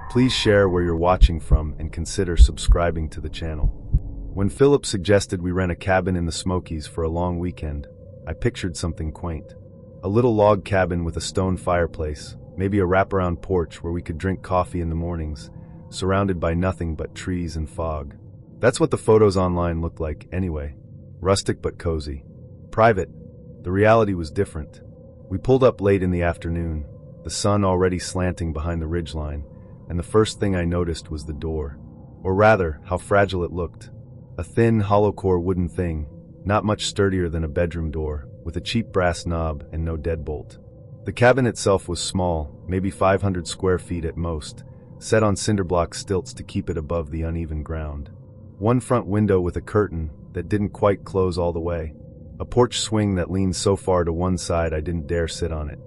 Please share where you're watching from and consider subscribing to the channel. When Philip suggested we rent a cabin in the Smokies for a long weekend, I pictured something quaint. A little log cabin with a stone fireplace, maybe a wraparound porch where we could drink coffee in the mornings, surrounded by nothing but trees and fog. That's what the photos online looked like anyway. Rustic but cozy. Private. The reality was different. We pulled up late in the afternoon, the sun already slanting behind the ridgeline, and the first thing I noticed was the door. Or rather, how fragile it looked. A thin, hollow-core wooden thing, not much sturdier than a bedroom door, with a cheap brass knob and no deadbolt. The cabin itself was small, maybe 500 square feet at most, set on cinderblock stilts to keep it above the uneven ground. One front window with a curtain that didn't quite close all the way. A porch swing that leaned so far to one side I didn't dare sit on it.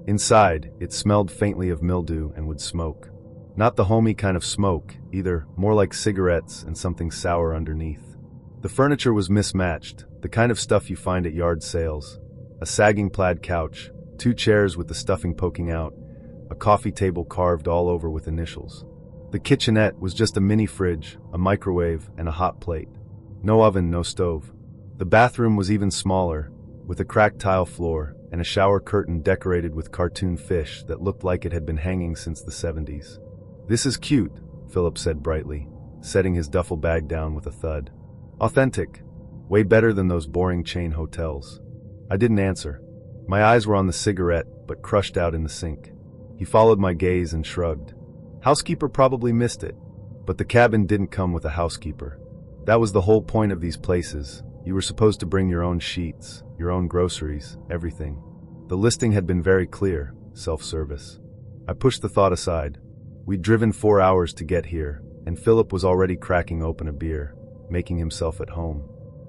Inside, it smelled faintly of mildew and would smoke. Not the homey kind of smoke, either, more like cigarettes and something sour underneath. The furniture was mismatched, the kind of stuff you find at yard sales. A sagging plaid couch, 2 chairs with the stuffing poking out, a coffee table carved all over with initials. The kitchenette was just a mini fridge, a microwave, and a hot plate. No oven, no stove. The bathroom was even smaller, with a cracked tile floor and a shower curtain decorated with cartoon fish that looked like it had been hanging since the 70s. "This is cute," Philip said brightly, setting his duffel bag down with a thud. "Authentic. Way better than those boring chain hotels." I didn't answer. My eyes were on the cigarette, but crushed out in the sink. He followed my gaze and shrugged. Housekeeper probably missed it. But the cabin didn't come with a housekeeper. That was the whole point of these places. You were supposed to bring your own sheets, your own groceries, everything. The listing had been very clear, self-service. I pushed the thought aside. We'd driven 4 hours to get here, and Philip was already cracking open a beer, making himself at home.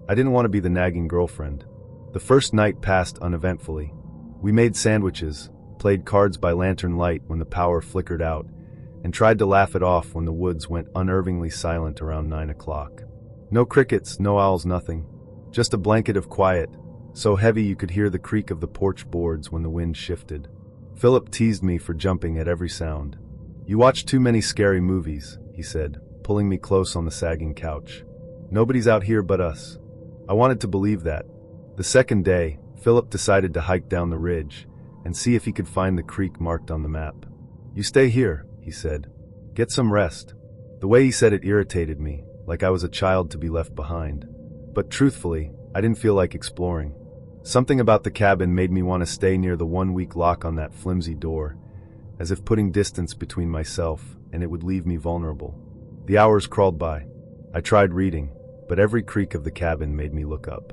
I didn't want to be the nagging girlfriend. The first night passed uneventfully. We made sandwiches, played cards by lantern light when the power flickered out, and tried to laugh it off when the woods went unnervingly silent around 9 o'clock. No crickets, no owls, nothing. Just a blanket of quiet, so heavy you could hear the creak of the porch boards when the wind shifted. Philip teased me for jumping at every sound. "You watch too many scary movies," he said, pulling me close on the sagging couch. "Nobody's out here but us." I wanted to believe that. The second day, Philip decided to hike down the ridge and see if he could find the creek marked on the map. "You stay here," he said. "Get some rest." The way he said it irritated me, like I was a child to be left behind. But truthfully, I didn't feel like exploring. Something about the cabin made me want to stay near the 1-week lock on that flimsy door, as if putting distance between myself and it would leave me vulnerable. The hours crawled by. I tried reading, but every creak of the cabin made me look up.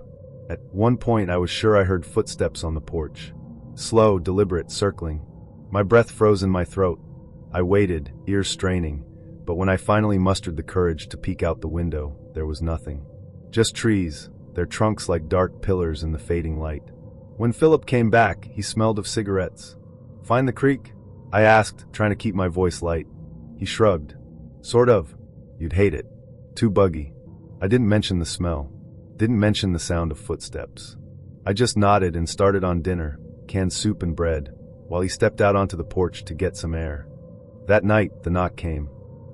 At one point I was sure I heard footsteps on the porch. Slow, deliberate, circling. My breath froze in my throat. I waited, ears straining, but when I finally mustered the courage to peek out the window, there was nothing. Just trees, their trunks like dark pillars in the fading light. When Philip came back, he smelled of cigarettes. "Find the creek?" I asked, trying to keep my voice light. He shrugged. "Sort of. You'd hate it. Too buggy." I didn't mention the smell. Didn't mention the sound of footsteps. I just nodded and started on dinner, canned soup and bread, while he stepped out onto the porch to get some air. That night, the knock came.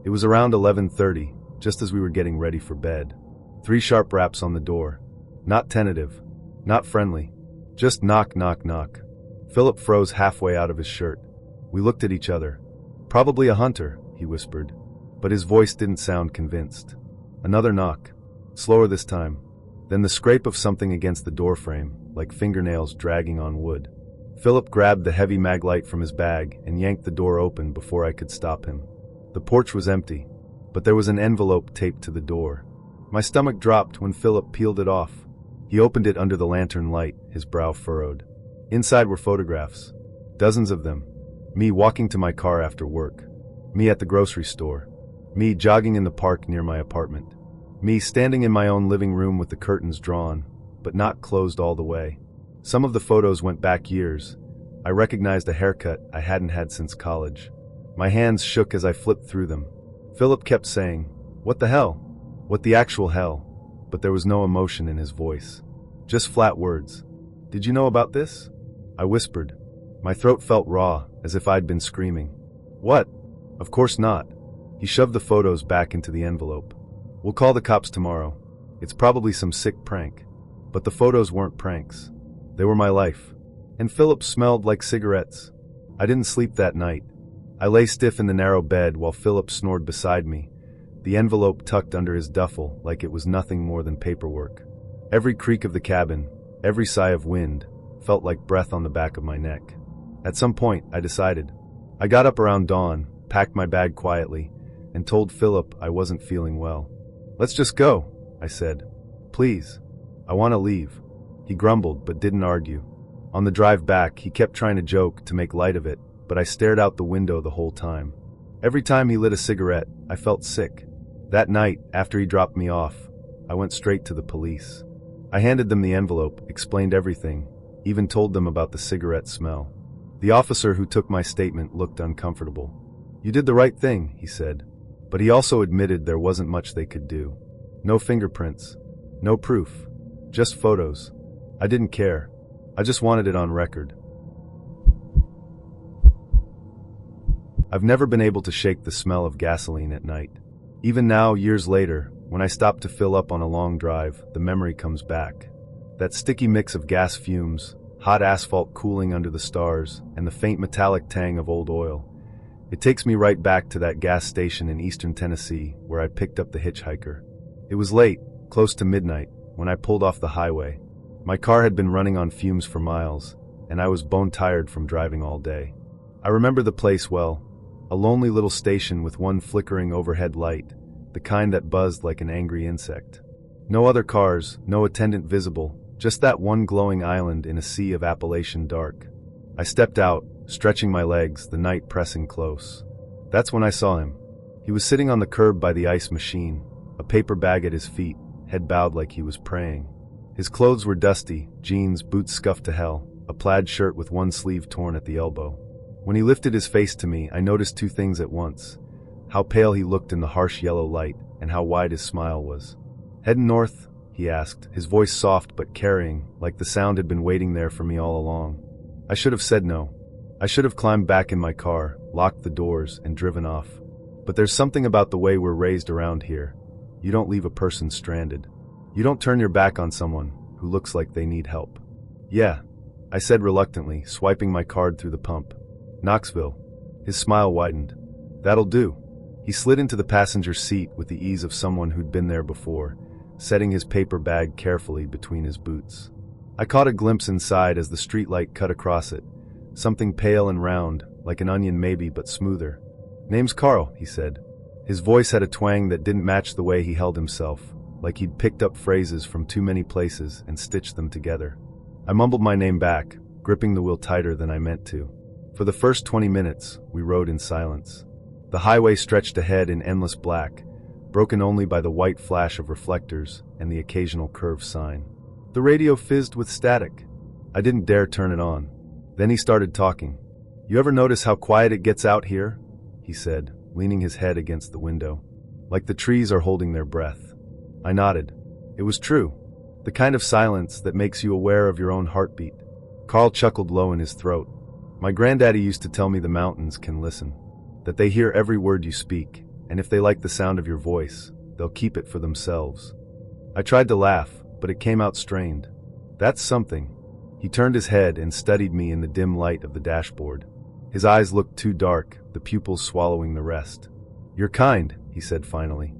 It was around 11:30, just as we were getting ready for bed. 3 sharp raps on the door. Not tentative. Not friendly. Just knock, knock, knock. Philip froze halfway out of his shirt. We looked at each other. "Probably a hunter," he whispered, but his voice didn't sound convinced. Another knock. Slower this time. Then the scrape of something against the doorframe, like fingernails dragging on wood. Philip grabbed the heavy mag light from his bag and yanked the door open before I could stop him. The porch was empty, but there was an envelope taped to the door. My stomach dropped when Philip peeled it off. He opened it under the lantern light, his brow furrowed. Inside were photographs. Dozens of them. Me walking to my car after work. Me at the grocery store. Me jogging in the park near my apartment. Me standing in my own living room with the curtains drawn, but not closed all the way. Some of the photos went back years. I recognized a haircut I hadn't had since college. My hands shook as I flipped through them. Philip kept saying, "What the hell? What the actual hell?" But there was no emotion in his voice. Just flat words. "Did you know about this?" I whispered. My throat felt raw, as if I'd been screaming. "What?" "Of course not," He shoved the photos back into the envelope. "We'll call the cops tomorrow. It's probably some sick prank." But the photos weren't pranks. They were my life. And Philip smelled like cigarettes. I didn't sleep that night. I lay stiff in the narrow bed while Philip snored beside me, the envelope tucked under his duffel like it was nothing more than paperwork. Every creak of the cabin, every sigh of wind, felt like breath on the back of my neck. At some point, I decided. I got up around dawn, packed my bag quietly, and told Philip I wasn't feeling well. "Let's just go," I said. "Please. I want to leave." He grumbled but didn't argue. On the drive back, he kept trying to joke to make light of it, but I stared out the window the whole time. Every time he lit a cigarette, I felt sick. That night, after he dropped me off, I went straight to the police. I handed them the envelope, explained everything, even told them about the cigarette smell. The officer who took my statement looked uncomfortable. "You did the right thing," he said, but he also admitted there wasn't much they could do. No fingerprints, no proof, just photos. I didn't care. I just wanted it on record. I've never been able to shake the smell of gasoline at night. Even now, years later, when I stop to fill up on a long drive, the memory comes back. That sticky mix of gas fumes, hot asphalt cooling under the stars, and the faint metallic tang of old oil. It takes me right back to that gas station in eastern Tennessee where I picked up the hitchhiker. It was late, close to midnight, when I pulled off the highway. My car had been running on fumes for miles, and I was bone tired from driving all day. I remember the place well. A lonely little station with one flickering overhead light, the kind that buzzed like an angry insect. No other cars, no attendant visible, just that one glowing island in a sea of Appalachian dark. I stepped out, stretching my legs, the night pressing close. That's when I saw him. He was sitting on the curb by the ice machine, a paper bag at his feet, head bowed like he was praying. His clothes were dusty, jeans, boots scuffed to hell, a plaid shirt with one sleeve torn at the elbow. When he lifted his face to me, I noticed two things at once: how pale he looked in the harsh yellow light, and how wide his smile was. "Heading north?" he asked, his voice soft but carrying, like the sound had been waiting there for me all along. I should have said no. I should have climbed back in my car, locked the doors, and driven off. But there's something about the way we're raised around here. You don't leave a person stranded. You don't turn your back on someone who looks like they need help. "Yeah," I said reluctantly, swiping my card through the pump. "Knoxville." His smile widened. "That'll do." He slid into the passenger seat with the ease of someone who'd been there before, setting his paper bag carefully between his boots. I caught a glimpse inside as the streetlight cut across it, something pale and round, like an onion maybe, but smoother. "Name's Carl," he said. His voice had a twang that didn't match the way he held himself, like he'd picked up phrases from too many places and stitched them together. I mumbled my name back, gripping the wheel tighter than I meant to. For the first 20 minutes, we rode in silence. The highway stretched ahead in endless black, broken only by the white flash of reflectors and the occasional curved sign. The radio fizzed with static. I didn't dare turn it on. Then he started talking. "You ever notice how quiet it gets out here?" he said, leaning his head against the window. "Like the trees are holding their breath." I nodded. It was true. The kind of silence that makes you aware of your own heartbeat. Carl chuckled low in his throat. "My granddaddy used to tell me the mountains can listen, that they hear every word you speak, and if they like the sound of your voice, they'll keep it for themselves." I tried to laugh, but it came out strained. "That's something." He turned his head and studied me in the dim light of the dashboard. His eyes looked too dark, the pupils swallowing the rest. "You're kind," he said finally.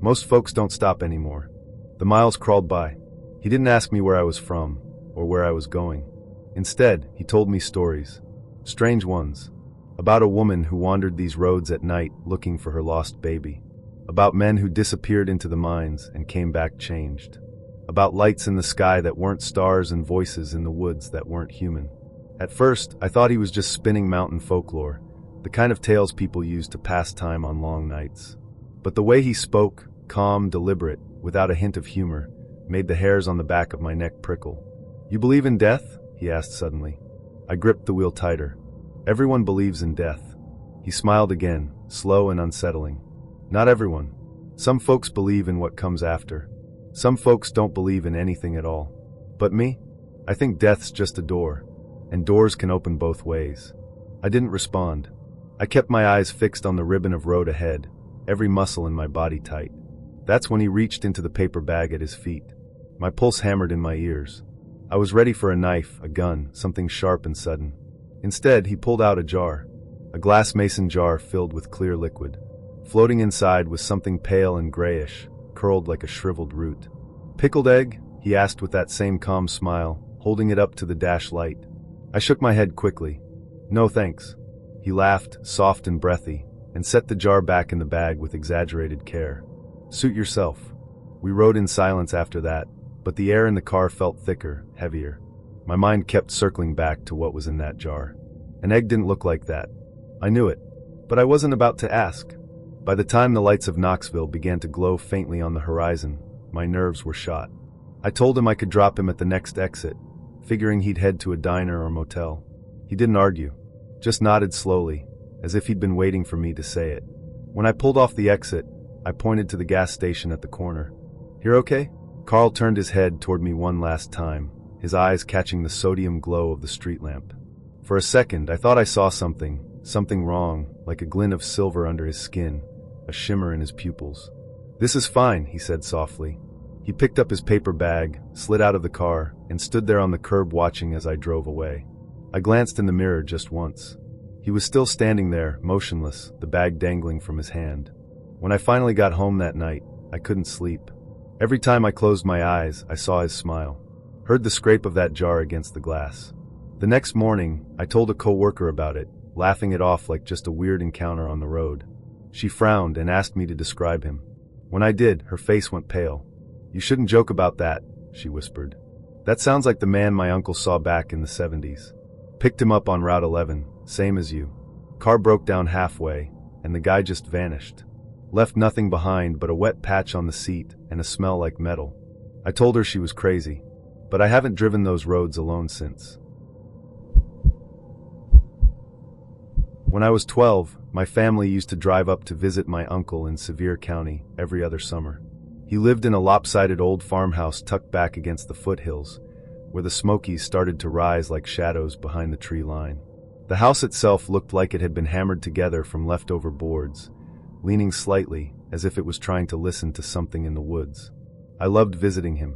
"Most folks don't stop anymore." The miles crawled by. He didn't ask me where I was from, or where I was going. Instead, he told me stories. Strange ones. About a woman who wandered these roads at night looking for her lost baby. About men who disappeared into the mines and came back changed. About lights in the sky that weren't stars and voices in the woods that weren't human. At first, I thought he was just spinning mountain folklore, the kind of tales people use to pass time on long nights. But the way he spoke, calm, deliberate, without a hint of humor, made the hairs on the back of my neck prickle. "You believe in death?" he asked suddenly. I gripped the wheel tighter. "Everyone believes in death." He smiled again, slow and unsettling. "Not everyone. Some folks believe in what comes after. Some folks don't believe in anything at all. But me? I think death's just a door, and doors can open both ways." I didn't respond. I kept my eyes fixed on the ribbon of road ahead, every muscle in my body tight. That's when he reached into the paper bag at his feet. My pulse hammered in my ears. I was ready for a knife, a gun, something sharp and sudden. Instead, he pulled out a jar. A glass mason jar filled with clear liquid. Floating inside was something pale and grayish, curled like a shriveled root. "Pickled egg?" he asked with that same calm smile, holding it up to the dash light. I shook my head quickly. "No thanks." He laughed, soft and breathy, and set the jar back in the bag with exaggerated care. "Suit yourself." We rode in silence after that, but the air in the car felt thicker, heavier. My mind kept circling back to what was in that jar. An egg didn't look like that. I knew it, but I wasn't about to ask. By the time the lights of Knoxville began to glow faintly on the horizon, my nerves were shot. I told him I could drop him at the next exit, figuring he'd head to a diner or motel. He didn't argue, just nodded slowly, as if he'd been waiting for me to say it. When I pulled off the exit, I pointed to the gas station at the corner. "Here okay?" Carl turned his head toward me one last time, his eyes catching the sodium glow of the street lamp. For a second, I thought I saw something wrong, like a glint of silver under his skin, a shimmer in his pupils. "This is fine," he said softly. He picked up his paper bag, slid out of the car, and stood there on the curb watching as I drove away. I glanced in the mirror just once. He was still standing there, motionless, the bag dangling from his hand. When I finally got home that night, I couldn't sleep. Every time I closed my eyes, I saw his smile, heard the scrape of that jar against the glass. The next morning, I told a coworker about it, laughing it off like just a weird encounter on the road. She frowned and asked me to describe him. When I did, her face went pale. "You shouldn't joke about that," she whispered. "That sounds like the man my uncle saw back in the 70s. Picked him up on Route 11, same as you. Car broke down halfway, and the guy just vanished. Left nothing behind but a wet patch on the seat and a smell like metal." I told her she was crazy, but I haven't driven those roads alone since. When I was 12, my family used to drive up to visit my uncle in Sevier County every other summer. He lived in a lopsided old farmhouse tucked back against the foothills, where the Smokies started to rise like shadows behind the tree line. The house itself looked like it had been hammered together from leftover boards, leaning slightly as if it was trying to listen to something in the woods. I loved visiting him,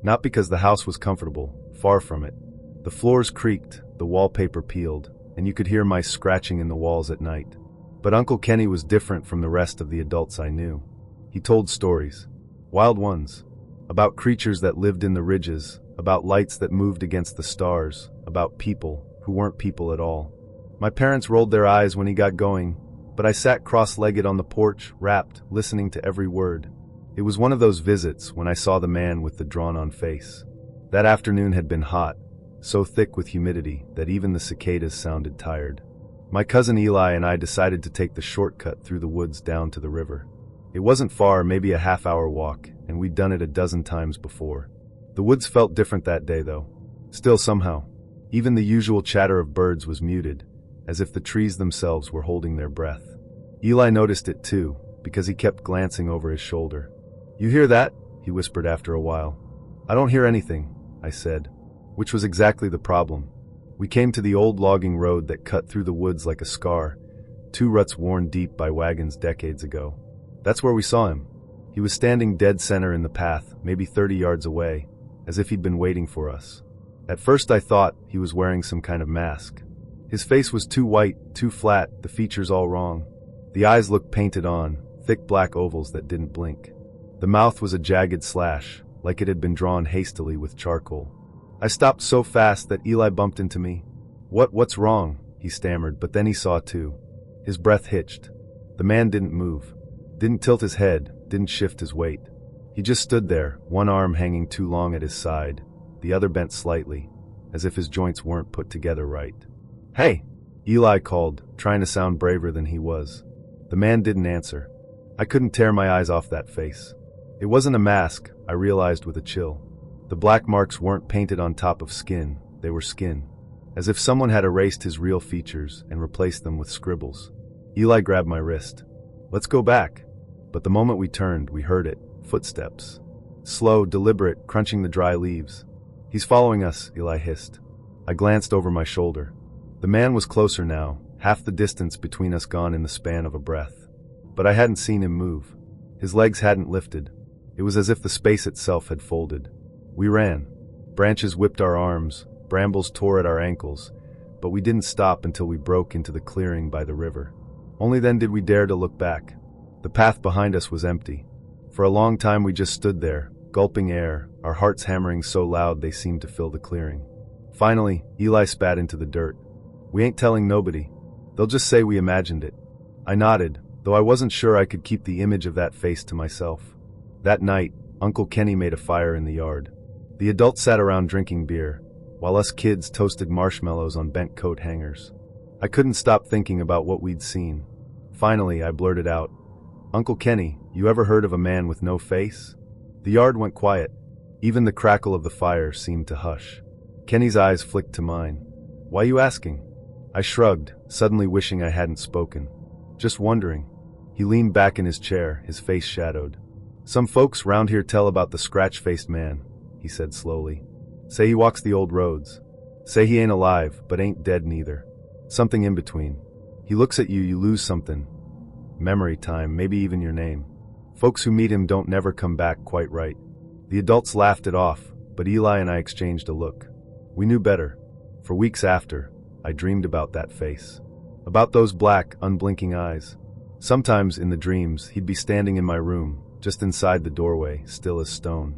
not because the house was comfortable, far from it. The floors creaked, the wallpaper peeled, and you could hear mice scratching in the walls at night. But Uncle Kenny was different from the rest of the adults I knew. He told stories, wild ones, about creatures that lived in the ridges, about lights that moved against the stars, about people who weren't people at all. My parents rolled their eyes when he got going, but I sat cross-legged on the porch, rapt, listening to every word. It was one of those visits when I saw the man with the drawn-on face. That afternoon had been hot, so thick with humidity that even the cicadas sounded tired. My cousin Eli and I decided to take the shortcut through the woods down to the river. It wasn't far, maybe a half-hour walk, and we'd done it a dozen times before. The woods felt different that day, though. Still somehow. Even the usual chatter of birds was muted, as if the trees themselves were holding their breath. Eli noticed it too, because he kept glancing over his shoulder. "You hear that?" he whispered after a while. "I don't hear anything," I said, which was exactly the problem. We came to the old logging road that cut through the woods like a scar, 2 ruts worn deep by wagons decades ago. That's where we saw him. He was standing dead center in the path, maybe 30 yards away, as if he'd been waiting for us. At first I thought he was wearing some kind of mask. His face was too white, too flat, the features all wrong. The eyes looked painted on, thick black ovals that didn't blink. The mouth was a jagged slash, like it had been drawn hastily with charcoal. I stopped so fast that Eli bumped into me. What's wrong?" he stammered, but then he saw too. His breath hitched. The man didn't move, didn't tilt his head, didn't shift his weight. He just stood there, one arm hanging too long at his side, the other bent slightly, as if his joints weren't put together right. "Hey!" Eli called, trying to sound braver than he was. The man didn't answer. I couldn't tear my eyes off that face. It wasn't a mask, I realized with a chill. The black marks weren't painted on top of skin, they were skin. As if someone had erased his real features and replaced them with scribbles. Eli grabbed my wrist. "Let's go back." But the moment we turned, we heard it, footsteps. Slow, deliberate, crunching the dry leaves. "He's following us," Eli hissed. I glanced over my shoulder. The man was closer now, half the distance between us gone in the span of a breath. but I hadn't seen him move. His legs hadn't lifted. It was as if the space itself had folded. We ran. Branches whipped our arms, brambles tore at our ankles, but we didn't stop until we broke into the clearing by the river. Only then did we dare to look back. The path behind us was empty. For a long time we just stood there, gulping air, our hearts hammering so loud they seemed to fill the clearing. Finally, Eli spat into the dirt. "We ain't telling nobody. They'll just say we imagined it." I nodded, though I wasn't sure I could keep the image of that face to myself. That night, Uncle Kenny made a fire in the yard. The adults sat around drinking beer, while us kids toasted marshmallows on bent coat hangers. I couldn't stop thinking about what we'd seen. Finally, I blurted out, "Uncle Kenny, you ever heard of a man with no face?" The yard went quiet. Even the crackle of the fire seemed to hush. Kenny's eyes flicked to mine. "Why you asking?" I shrugged, suddenly wishing I hadn't spoken. "Just wondering." He leaned back in his chair, his face shadowed. "Some folks round here tell about the scratch-faced man," he said slowly. "Say he walks the old roads. Say he ain't alive, but ain't dead neither. Something in between. He looks at you, you lose something. Memory time, maybe even your name. Folks who meet him don't never come back quite right." The adults laughed it off, but Eli and I exchanged a look. We knew better. For weeks after, I dreamed about that face. About those black, unblinking eyes. Sometimes, in the dreams, he'd be standing in my room, just inside the doorway, still as stone.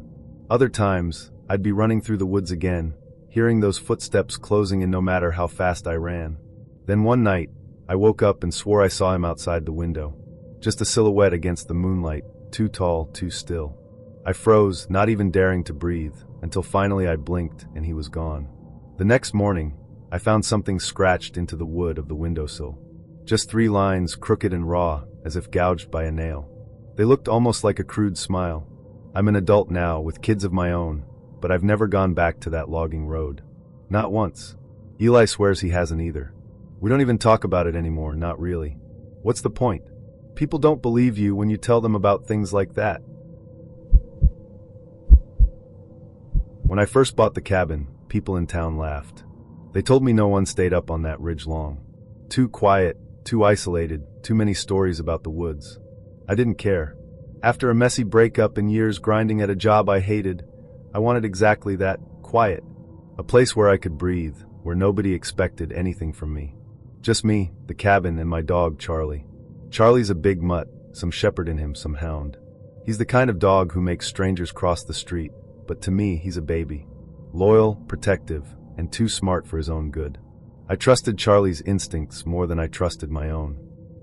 Other times, I'd be running through the woods again, hearing those footsteps closing in no matter how fast I ran. Then one night, I woke up and swore I saw him outside the window. Just a silhouette against the moonlight, too tall, too still. I froze, not even daring to breathe, until finally I blinked and he was gone. The next morning, I found something scratched into the wood of the windowsill. Just 3 lines, crooked and raw, as if gouged by a nail. They looked almost like a crude smile. I'm an adult now, with kids of my own, but I've never gone back to that logging road. Not once. Eli swears he hasn't either. We don't even talk about it anymore, not really. What's the point? People don't believe you when you tell them about things like that. When I first bought the cabin, people in town laughed. They told me no one stayed up on that ridge long. Too quiet, too isolated, too many stories about the woods. I didn't care. After a messy breakup and years grinding at a job I hated, I wanted exactly that, quiet. A place where I could breathe, where nobody expected anything from me. Just me, the cabin, and my dog, Charlie. Charlie's a big mutt, some shepherd in him, some hound. He's the kind of dog who makes strangers cross the street, but to me, he's a baby. Loyal, protective, and too smart for his own good. I trusted Charlie's instincts more than I trusted my own.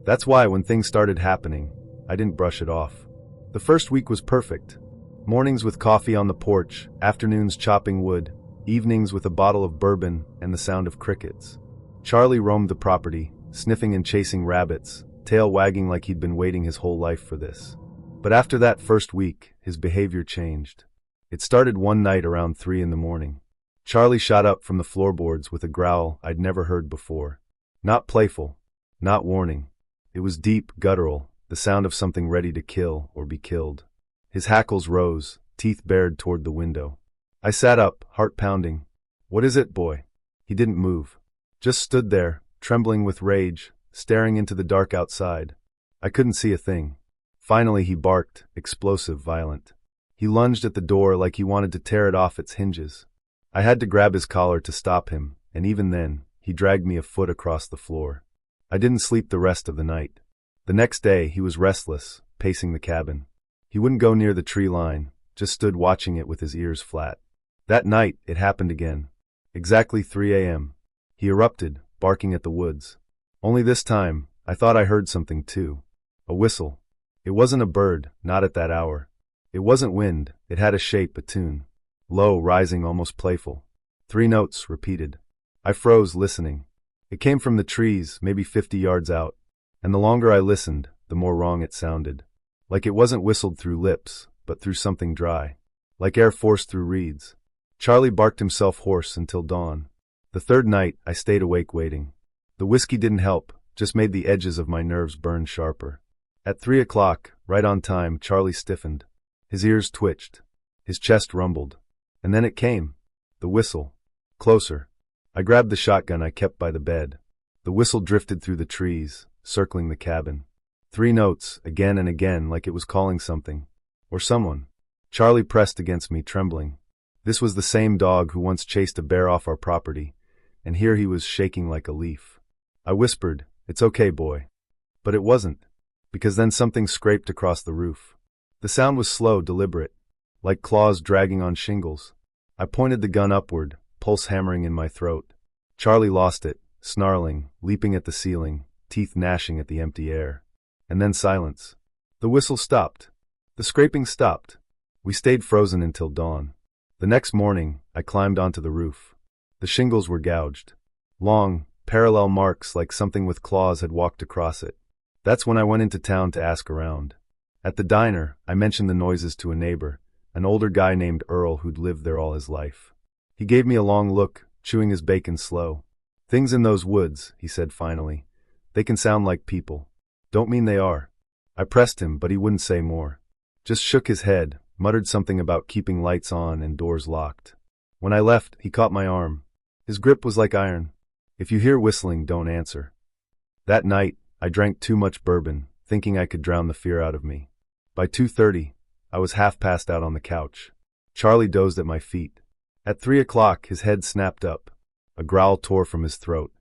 That's why when things started happening, I didn't brush it off. The first week was perfect. Mornings with coffee on the porch, afternoons chopping wood, evenings with a bottle of bourbon and the sound of crickets. Charlie roamed the property, sniffing and chasing rabbits, tail wagging like he'd been waiting his whole life for this. But after that first week, his behavior changed. It started one night around 3 a.m. Charlie shot up from the floorboards with a growl I'd never heard before. Not playful, not warning. It was deep, guttural, the sound of something ready to kill or be killed. His hackles rose, teeth bared toward the window. I sat up, heart pounding. "What is it, boy?" He didn't move. Just stood there, trembling with rage, staring into the dark outside. I couldn't see a thing. Finally he barked, explosive, violent. He lunged at the door like he wanted to tear it off its hinges. I had to grab his collar to stop him, and even then, he dragged me a foot across the floor. I didn't sleep the rest of the night. The next day, he was restless, pacing the cabin. He wouldn't go near the tree line, just stood watching it with his ears flat. That night, it happened again. Exactly 3 a.m. He erupted, barking at the woods. Only this time, I thought I heard something too. A whistle. It wasn't a bird, not at that hour. It wasn't wind, it had a shape, a tune. Low, rising, almost playful. 3 notes, repeated. I froze, listening. It came from the trees, maybe 50 yards out. And the longer I listened, the more wrong it sounded. Like it wasn't whistled through lips, but through something dry. Like air forced through reeds. Charlie barked himself hoarse until dawn. The third night, I stayed awake waiting. The whiskey didn't help, just made the edges of my nerves burn sharper. At 3 o'clock, right on time, Charlie stiffened. His ears twitched. His chest rumbled. And then it came. The whistle. Closer. I grabbed the shotgun I kept by the bed. The whistle drifted through the trees, circling the cabin. 3 notes, again and again, like it was calling something. Or someone. Charlie pressed against me, trembling. This was the same dog who once chased a bear off our property, and here he was shaking like a leaf. I whispered, "It's okay, boy." But it wasn't, because then something scraped across the roof. The sound was slow, deliberate, like claws dragging on shingles. I pointed the gun upward, pulse hammering in my throat. Charlie lost it, snarling, leaping at the ceiling, teeth gnashing at the empty air. And then silence. The whistle stopped. The scraping stopped. We stayed frozen until dawn. The next morning, I climbed onto the roof. The shingles were gouged. Long, parallel marks like something with claws had walked across it. That's when I went into town to ask around. At the diner, I mentioned the noises to a neighbor, an older guy named Earl who'd lived there all his life. He gave me a long look, chewing his bacon slow. "Things in those woods," he said finally. "They can sound like people. Don't mean they are." I pressed him, but he wouldn't say more. Just shook his head, muttered something about keeping lights on and doors locked. When I left, he caught my arm. His grip was like iron. "If you hear whistling, don't answer." That night, I drank too much bourbon, thinking I could drown the fear out of me. By 2:30, I was half passed out on the couch. Charlie dozed at my feet. At 3 o'clock, his head snapped up. A growl tore from his throat.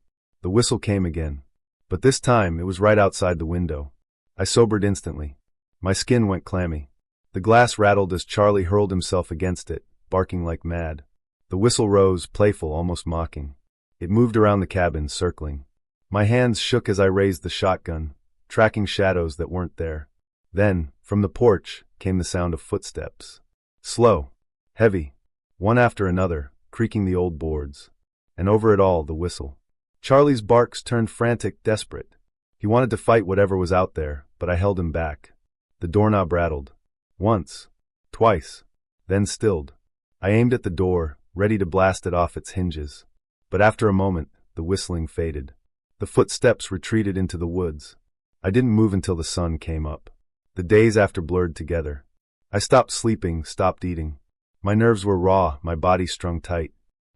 The whistle came again. But this time, it was right outside the window. I sobered instantly. My skin went clammy. The glass rattled as Charlie hurled himself against it, barking like mad. The whistle rose, playful, almost mocking. It moved around the cabin, circling. My hands shook as I raised the shotgun, tracking shadows that weren't there. Then, from the porch, came the sound of footsteps. Slow, heavy, one after another, creaking the old boards. And over it all, the whistle. Charlie's barks turned frantic, desperate. He wanted to fight whatever was out there, but I held him back. The doorknob rattled. Once. Twice. Then stilled. I aimed at the door, ready to blast it off its hinges. But after a moment, the whistling faded. The footsteps retreated into the woods. I didn't move until the sun came up. The days after blurred together. I stopped sleeping, stopped eating. My nerves were raw, my body strung tight.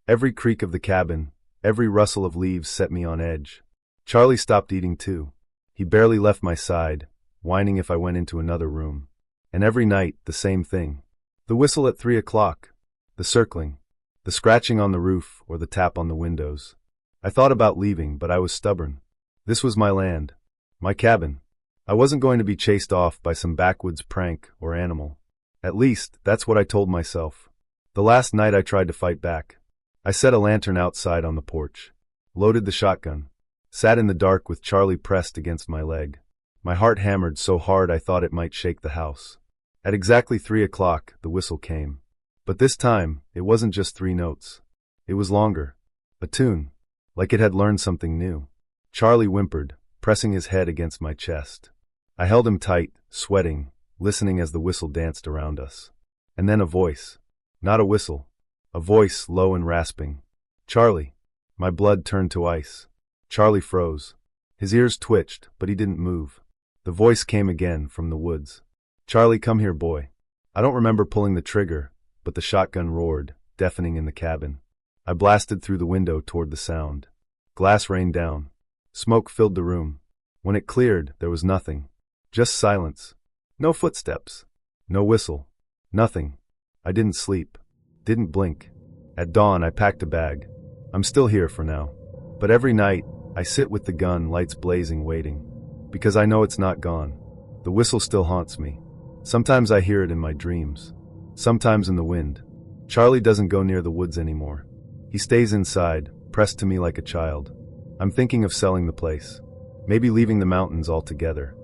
Every creak of the cabin, every rustle of leaves set me on edge. Charlie stopped eating too. He barely left my side, whining if I went into another room. And every night, the same thing. The whistle at 3 o'clock. The circling. The scratching on the roof or the tap on the windows. I thought about leaving, but I was stubborn. This was my land. My cabin. I wasn't going to be chased off by some backwoods prank or animal. At least, that's what I told myself. The last night I tried to fight back. I set a lantern outside on the porch. Loaded the shotgun. Sat in the dark with Charlie pressed against my leg. My heart hammered so hard I thought it might shake the house. At exactly 3 o'clock, the whistle came. But this time, it wasn't just 3 notes. It was longer. A tune. Like it had learned something new. Charlie whimpered, pressing his head against my chest. I held him tight, sweating, listening as the whistle danced around us. And then a voice. Not a whistle. A voice low and rasping. "Charlie." My blood turned to ice. Charlie froze. His ears twitched, but he didn't move. The voice came again from the woods. "Charlie, come here, boy." I don't remember pulling the trigger, but the shotgun roared, deafening in the cabin. I blasted through the window toward the sound. Glass rained down. Smoke filled the room. When it cleared, there was nothing. Just silence. No footsteps. No whistle. Nothing. I didn't sleep. Didn't blink. At dawn, I packed a bag. I'm still here for now. But every night, I sit with the gun, lights blazing, waiting. Because I know it's not gone. The whistle still haunts me. Sometimes I hear it in my dreams. Sometimes in the wind. Charlie doesn't go near the woods anymore. He stays inside, pressed to me like a child. I'm thinking of selling the place. Maybe leaving the mountains altogether.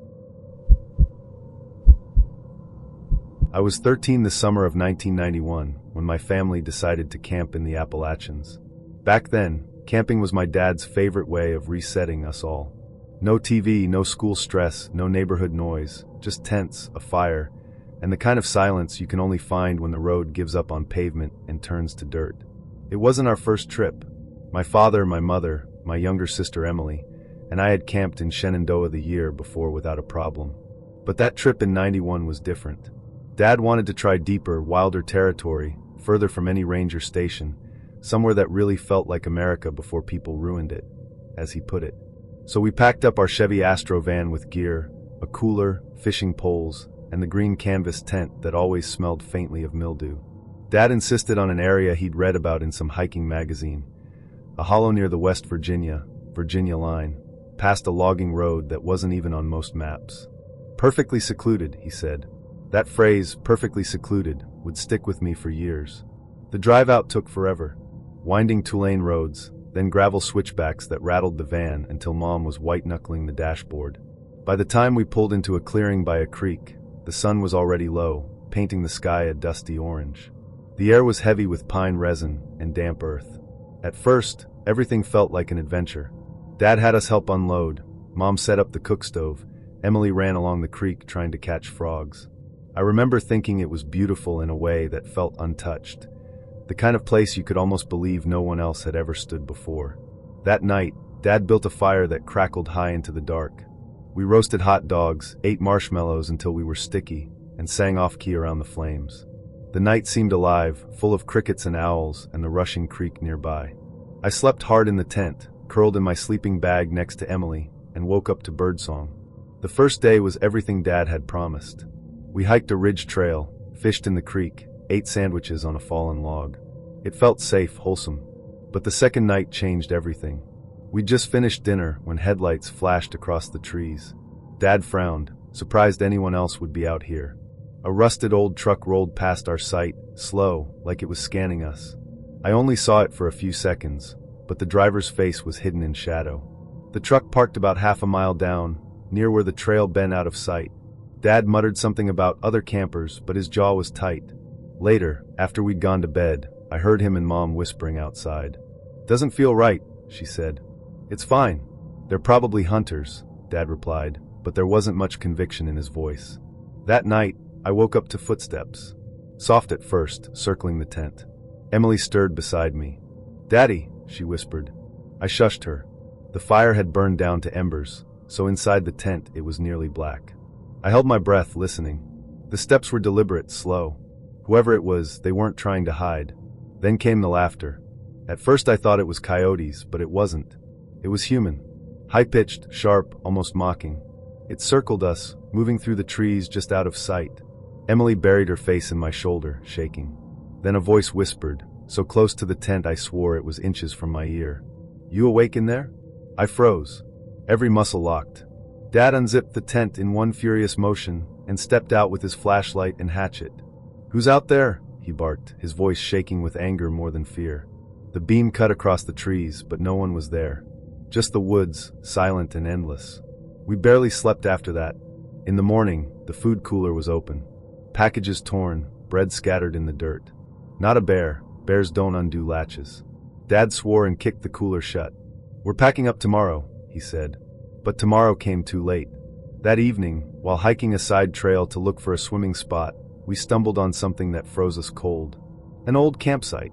I was 13 the summer of 1991 when my family decided to camp in the Appalachians. Back then, camping was my dad's favorite way of resetting us all. No TV, no school stress, no neighborhood noise, just tents, a fire, and the kind of silence you can only find when the road gives up on pavement and turns to dirt. It wasn't our first trip. My father, my mother, my younger sister Emily, and I had camped in Shenandoah the year before without a problem. But that trip in '91 was different. Dad wanted to try deeper, wilder territory, further from any ranger station, somewhere that really felt like America before people ruined it, as he put it. So we packed up our Chevy Astro van with gear, a cooler, fishing poles, and the green canvas tent that always smelled faintly of mildew. Dad insisted on an area he'd read about in some hiking magazine, a hollow near the West Virginia line, past a logging road that wasn't even on most maps. Perfectly secluded, he said. That phrase, perfectly secluded, would stick with me for years. The drive out took forever. Winding two-lane roads, then gravel switchbacks that rattled the van until Mom was white-knuckling the dashboard. By the time we pulled into a clearing by a creek, the sun was already low, painting the sky a dusty orange. The air was heavy with pine resin and damp earth. At first, everything felt like an adventure. Dad had us help unload. Mom set up the cook stove. Emily ran along the creek trying to catch frogs. I remember thinking it was beautiful in a way that felt untouched. The kind of place you could almost believe no one else had ever stood before. That night, Dad built a fire that crackled high into the dark. We roasted hot dogs, ate marshmallows until we were sticky, and sang off-key around the flames. The night seemed alive, full of crickets and owls and the rushing creek nearby. I slept hard in the tent, curled in my sleeping bag next to Emily, and woke up to birdsong. The first day was everything Dad had promised. We hiked a ridge trail, fished in the creek, ate sandwiches on a fallen log. It felt safe, wholesome. But the second night changed everything. We'd just finished dinner when headlights flashed across the trees. Dad frowned, surprised anyone else would be out here. A rusted old truck rolled past our sight, slow, like it was scanning us. I only saw it for a few seconds, but the driver's face was hidden in shadow. The truck parked about half a mile down, near where the trail bent out of sight. Dad muttered something about other campers, but his jaw was tight. Later, after we'd gone to bed, I heard him and Mom whispering outside. "Doesn't feel right," she said. "It's fine. They're probably hunters," Dad replied, but there wasn't much conviction in his voice. That night, I woke up to footsteps. Soft at first, circling the tent. Emily stirred beside me. "Daddy," she whispered. I shushed her. The fire had burned down to embers, so inside the tent it was nearly black. I held my breath, listening. The steps were deliberate, slow. Whoever it was, they weren't trying to hide. Then came the laughter. At first I thought it was coyotes, but it wasn't. It was human. High-pitched, sharp, almost mocking. It circled us, moving through the trees just out of sight. Emily buried her face in my shoulder, shaking. Then a voice whispered, so close to the tent I swore it was inches from my ear. "You awake in there?" I froze. Every muscle locked. Dad unzipped the tent in one furious motion and stepped out with his flashlight and hatchet. "Who's out there?" he barked, his voice shaking with anger more than fear. The beam cut across the trees, but no one was there. Just the woods, silent and endless. We barely slept after that. In the morning, the food cooler was open. Packages torn, bread scattered in the dirt. Not a bear. Bears don't undo latches. Dad swore and kicked the cooler shut. "We're packing up tomorrow," he said. But tomorrow came too late. That evening, while hiking a side trail to look for a swimming spot, we stumbled on something that froze us cold. An old campsite.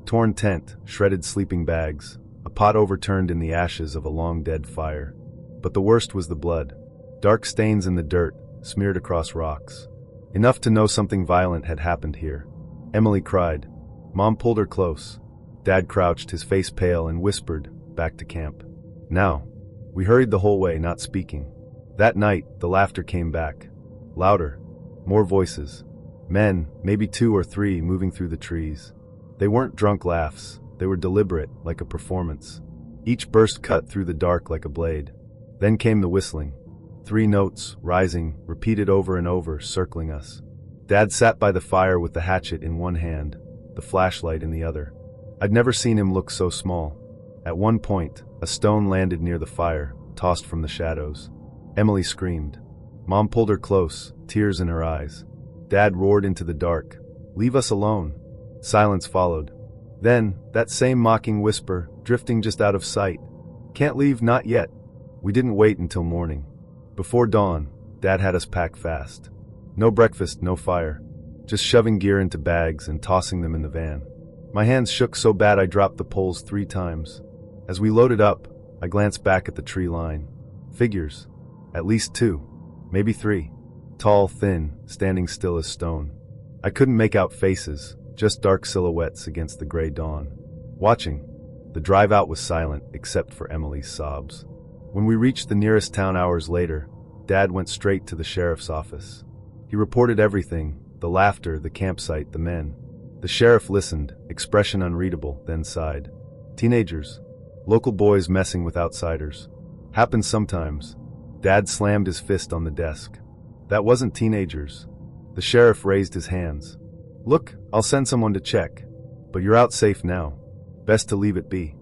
Torn tent, shredded sleeping bags, a pot overturned in the ashes of a long-dead fire. But the worst was the blood. Dark stains in the dirt, smeared across rocks. Enough to know something violent had happened here. Emily cried. Mom pulled her close. Dad crouched, his face pale, and whispered, "Back to camp." Now. We hurried the whole way, not speaking. That night, the laughter came back. Louder. More voices. Men, maybe 2 or 3, moving through the trees. They weren't drunk laughs. They were deliberate, like a performance. Each burst cut through the dark like a blade. Then came the whistling. 3 notes, rising, repeated over and over, circling us. Dad sat by the fire with the hatchet in one hand, the flashlight in the other. I'd never seen him look so small. At one point, a stone landed near the fire, tossed from the shadows. Emily screamed. Mom pulled her close, tears in her eyes. Dad roared into the dark, "Leave us alone." Silence followed. Then, that same mocking whisper, drifting just out of sight. "Can't leave, not yet." We didn't wait until morning. Before dawn, Dad had us pack fast. No breakfast, no fire. Just shoving gear into bags and tossing them in the van. My hands shook so bad I dropped the poles 3 times. As we loaded up, I glanced back at the tree line. Figures. At least 2. Maybe 3. Tall, thin, standing still as stone. I couldn't make out faces, just dark silhouettes against the gray dawn. Watching. The drive out was silent, except for Emily's sobs. When we reached the nearest town hours later, Dad went straight to the sheriff's office. He reported everything, the laughter, the campsite, the men. The sheriff listened, expression unreadable, then sighed. Teenagers. Local boys messing with outsiders. Happens sometimes. Dad slammed his fist on the desk. That wasn't teenagers. The sheriff raised his hands. Look, I'll send someone to check. But you're out safe now. Best to leave it be.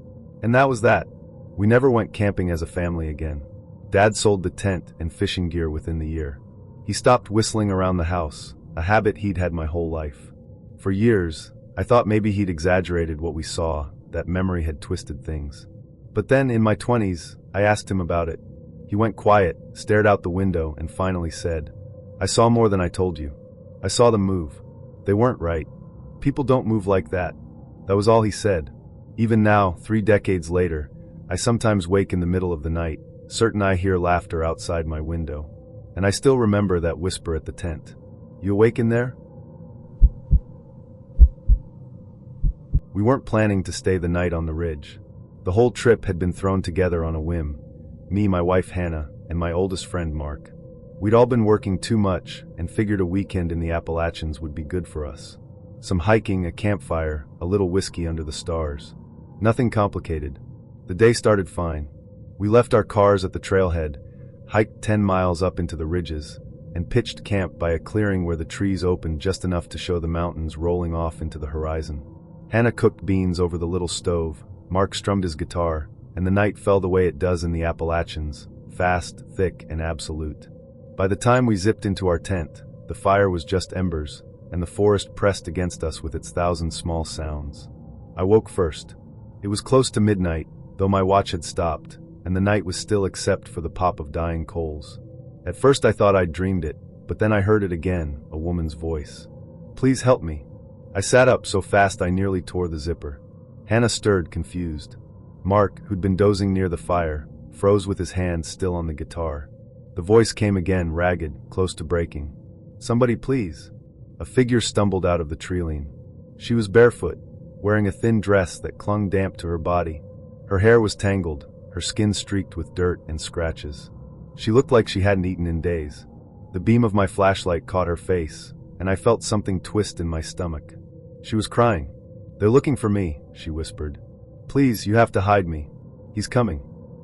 And that was that. We never went camping as a family again. Dad sold the tent and fishing gear within the year. He stopped whistling around the house, a habit he'd had my whole life. For years, I thought maybe he'd exaggerated what we saw, that memory had twisted things. But then, in my 20s, I asked him about it. He went quiet, stared out the window, and finally said, I saw more than I told you. I saw them move. They weren't right. People don't move like that. That was all he said. Even now, 3 decades later, I sometimes wake in the middle of the night, certain I hear laughter outside my window. And I still remember that whisper at the tent. You awake in there? We weren't planning to stay the night on the ridge. The whole trip had been thrown together on a whim. Me, my wife Hannah, and my oldest friend Mark. We'd all been working too much and figured a weekend in the Appalachians would be good for us. Some hiking, a campfire, a little whiskey under the stars. Nothing complicated. The day started fine. We left our cars at the trailhead, hiked 10 miles up into the ridges, and pitched camp by a clearing where the trees opened just enough to show the mountains rolling off into the horizon. Hannah cooked beans over the little stove, Mark strummed his guitar, and the night fell the way it does in the Appalachians, fast, thick, and absolute. By the time we zipped into our tent, the fire was just embers, and the forest pressed against us with its 1,000 small sounds. I woke first. It was close to midnight, though my watch had stopped, and the night was still except for the pop of dying coals. At first I thought I'd dreamed it, but then I heard it again, a woman's voice. Please help me. I sat up so fast I nearly tore the zipper. Hannah stirred, confused. Mark, who'd been dozing near the fire, froze with his hand still on the guitar. The voice came again, ragged, close to breaking. Somebody please. A figure stumbled out of the treeline. She was barefoot, wearing a thin dress that clung damp to her body. Her hair was tangled, her skin streaked with dirt and scratches. She looked like she hadn't eaten in days. The beam of my flashlight caught her face, and I felt something twist in my stomach. She was crying. They're looking for me, she whispered. Please, you have to hide me. He's coming.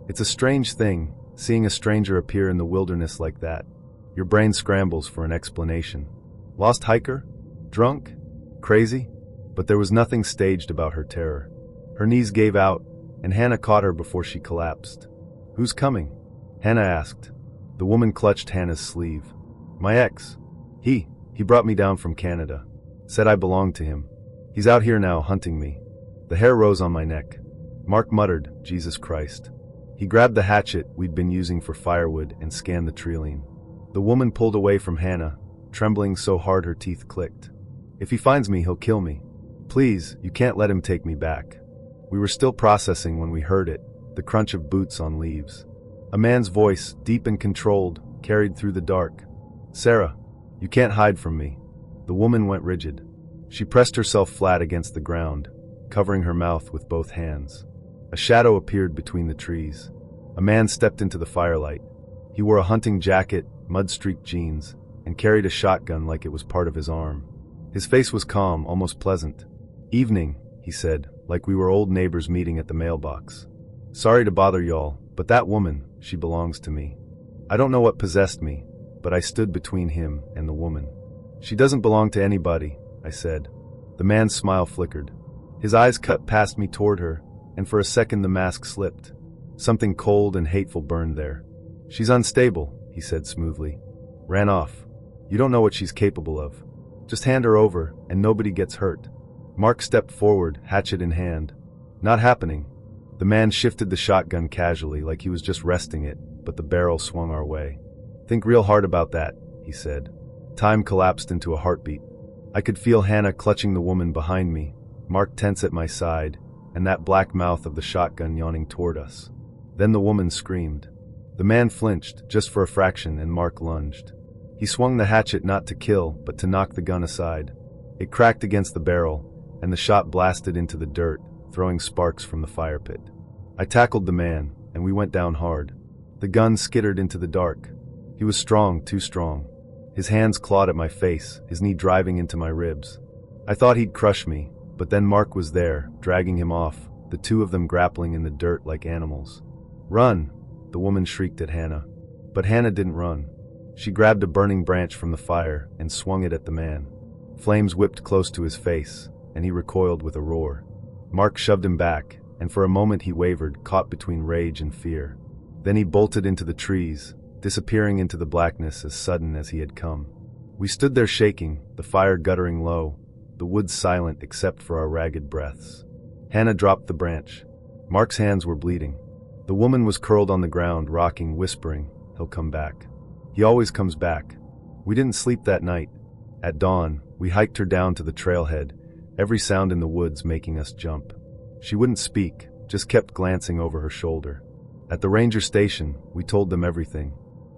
It's a strange thing, seeing a stranger appear in the wilderness like that. Your brain scrambles for an explanation. Lost hiker? Drunk? Crazy? But there was nothing staged about her terror. Her knees gave out, and Hannah caught her before she collapsed. Who's coming? Hannah asked. The woman clutched Hannah's sleeve. My ex. He brought me down from Canada. Said I belonged to him. He's out here now, hunting me. The hair rose on my neck. Mark muttered, Jesus Christ. He grabbed the hatchet we'd been using for firewood and scanned the treeline. The woman pulled away from Hannah, trembling so hard her teeth clicked. If he finds me, he'll kill me. Please, you can't let him take me back. We were still processing when we heard it, the crunch of boots on leaves. A man's voice, deep and controlled, carried through the dark. Sarah, you can't hide from me. The woman went rigid. She pressed herself flat against the ground, covering her mouth with both hands. A shadow appeared between the trees. A man stepped into the firelight. He wore a hunting jacket, mud-streaked jeans, and carried a shotgun like it was part of his arm. His face was calm, almost pleasant. Evening, he said, like we were old neighbors meeting at the mailbox. Sorry to bother y'all, but that woman, she belongs to me. I don't know what possessed me, but I stood between him and the woman. She doesn't belong to anybody, I said. The man's smile flickered. His eyes cut past me toward her, and for a second the mask slipped. Something cold and hateful burned there. She's unstable, he said smoothly. Ran off. You don't know what she's capable of. Just hand her over, and nobody gets hurt. Mark stepped forward, hatchet in hand. Not happening. The man shifted the shotgun casually, like he was just resting it, but the barrel swung our way. Think real hard about that, he said. Time collapsed into a heartbeat. I could feel Hannah clutching the woman behind me, Mark tense at my side, and that black mouth of the shotgun yawning toward us. Then the woman screamed. The man flinched, just for a fraction, and Mark lunged. He swung the hatchet not to kill, but to knock the gun aside. It cracked against the barrel, and the shot blasted into the dirt, throwing sparks from the fire pit. I tackled the man, and we went down hard. The gun skittered into the dark. He was strong, too strong. His hands clawed at my face, his knee driving into my ribs. I thought he'd crush me, but then Mark was there, dragging him off, the two of them grappling in the dirt like animals. "Run!" the woman shrieked at Hannah. But Hannah didn't run. She grabbed a burning branch from the fire and swung it at the man. Flames whipped close to his face, and he recoiled with a roar. Mark shoved him back, and for a moment he wavered, caught between rage and fear. Then he bolted into the trees, disappearing into the blackness as sudden as he had come. We stood there shaking, the fire guttering low, the woods silent except for our ragged breaths. Hannah dropped the branch. Mark's hands were bleeding. The woman was curled on the ground, rocking, whispering, "He'll come back. He always comes back." We didn't sleep that night. At dawn, we hiked her down to the trailhead, every sound in the woods making us jump. She wouldn't speak, just kept glancing over her shoulder. At the ranger station, we told them everything.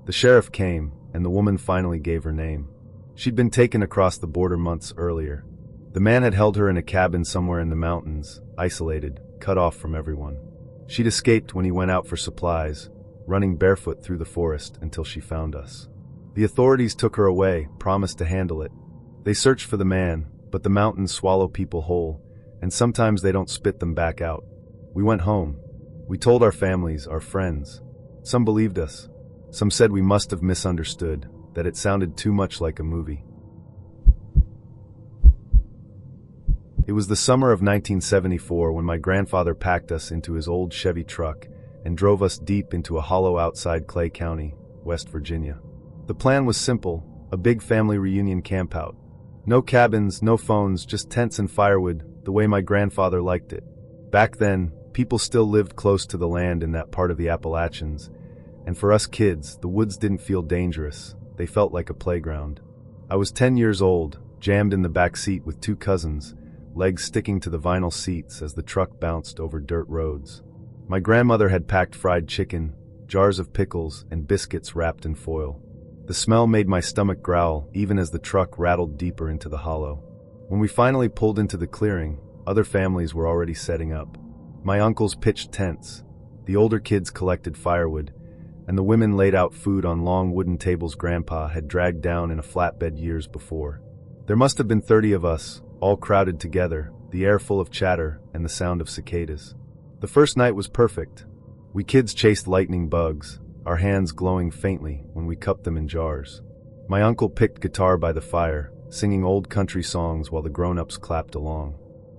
The sheriff came, and the woman finally gave her name. She'd been taken across the border months earlier. The man had held her in a cabin somewhere in the mountains, isolated, cut off from everyone. She'd escaped when he went out for supplies, running barefoot through the forest until she found us. The authorities took her away, promised to handle it. They searched for the man, but the mountains swallow people whole, and sometimes they don't spit them back out. We went home. We told our families, our friends. Some believed us. Some said we must have misunderstood, that it sounded too much like a movie. It was the summer of 1974 when my grandfather packed us into his old Chevy truck and drove us deep into a hollow outside Clay County, West Virginia. The plan was simple, a big family reunion campout. No cabins, no phones, just tents and firewood, the way my grandfather liked it. Back then, people still lived close to the land in that part of the Appalachians, and for us kids, the woods didn't feel dangerous. They felt like a playground. I was 10 years old, jammed in the back seat with two cousins, legs sticking to the vinyl seats as the truck bounced over dirt roads. My grandmother had packed fried chicken, jars of pickles, and biscuits wrapped in foil. The smell made my stomach growl even as the truck rattled deeper into the hollow. When we finally pulled into the clearing, other families were already setting up. My uncles pitched tents, the older kids collected firewood, and the women laid out food on long wooden tables Grandpa had dragged down in a flatbed years before. There must have been 30 of us, all crowded together, the air full of chatter and the sound of cicadas. The first night was perfect. We kids chased lightning bugs, our hands glowing faintly when we cupped them in jars. My uncle picked guitar by the fire, singing old country songs while the grown-ups clapped along.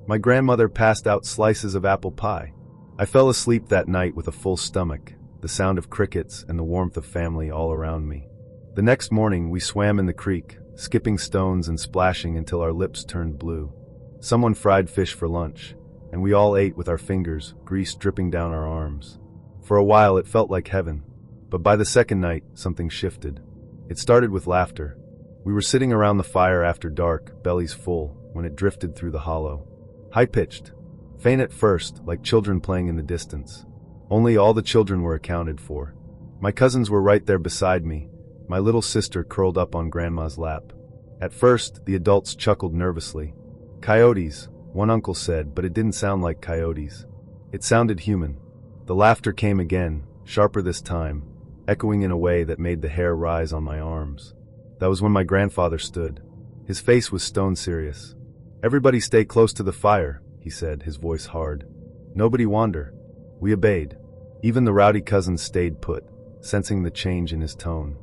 My grandmother passed out slices of apple pie. I fell asleep that night with a full stomach, the sound of crickets and the warmth of family all around me. The next morning we swam in the creek, skipping stones and splashing until our lips turned blue. Someone fried fish for lunch, and we all ate with our fingers, grease dripping down our arms. For a while it felt like heaven, but by the second night, something shifted. It started with laughter. We were sitting around the fire after dark, bellies full, when it drifted through the hollow. High-pitched, faint at first, like children playing in the distance. Only all the children were accounted for. My cousins were right there beside me, my little sister curled up on Grandma's lap. At first, the adults chuckled nervously. "Coyotes," one uncle said, but it didn't sound like coyotes. It sounded human. The laughter came again, sharper this time, echoing in a way that made the hair rise on my arms. That was when my grandfather stood. His face was stone serious. "Everybody stay close to the fire," he said, his voice hard. "Nobody wander." We obeyed. Even the rowdy cousins stayed put, sensing the change in his tone.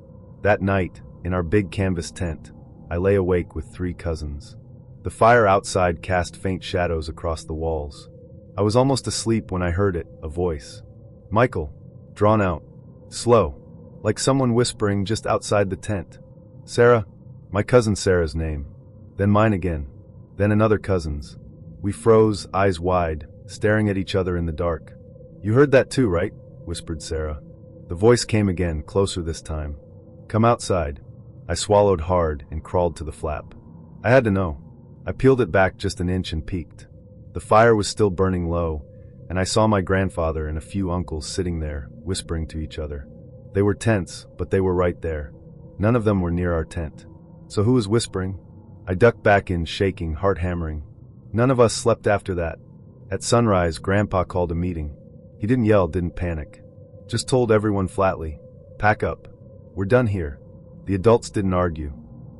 That night, in our big canvas tent, I lay awake with 3 cousins. The fire outside cast faint shadows across the walls. I was almost asleep when I heard it, a voice. "Michael," drawn out, slow, like someone whispering just outside the tent. "Sarah," my cousin Sarah's name. Then mine again. Then another cousin's. We froze, eyes wide, staring at each other in the dark. "You heard that too, right?" whispered Sarah. The voice came again, closer this time. "Come outside." I swallowed hard and crawled to the flap. I had to know. I peeled it back just an inch and peeked. The fire was still burning low, and I saw my grandfather and a few uncles sitting there, whispering to each other. They were tense, but they were right there. None of them were near our tent. So who was whispering? I ducked back in, shaking, heart hammering. None of us slept after that. At sunrise, Grandpa called a meeting. He didn't yell, didn't panic. Just told everyone flatly, "Pack up. "We're done here." The adults didn't argue.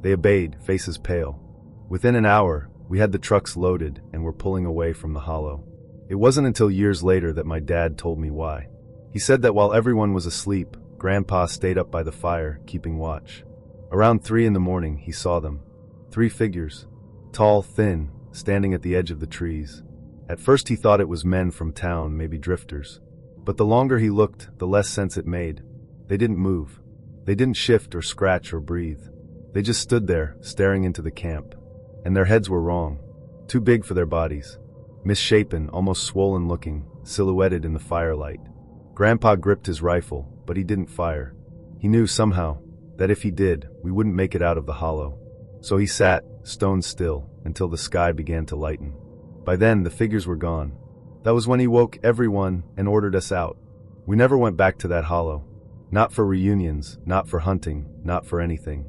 They obeyed, faces pale. Within an hour, we had the trucks loaded and were pulling away from the hollow. It wasn't until years later that my dad told me why. He said that while everyone was asleep, Grandpa stayed up by the fire, keeping watch. Around 3 in the morning, he saw them. 3 figures. Tall, thin, standing at the edge of the trees. At first he thought it was men from town, maybe drifters. But the longer he looked, the less sense it made. They didn't move. They didn't shift or scratch or breathe. They just stood there, staring into the camp. And their heads were wrong. Too big for their bodies. Misshapen, almost swollen looking, silhouetted in the firelight. Grandpa gripped his rifle, but he didn't fire. He knew somehow that if he did, we wouldn't make it out of the hollow. So he sat, stone still, until the sky began to lighten. By then, the figures were gone. That was when he woke everyone and ordered us out. We never went back to that hollow. Not for reunions, not for hunting, not for anything.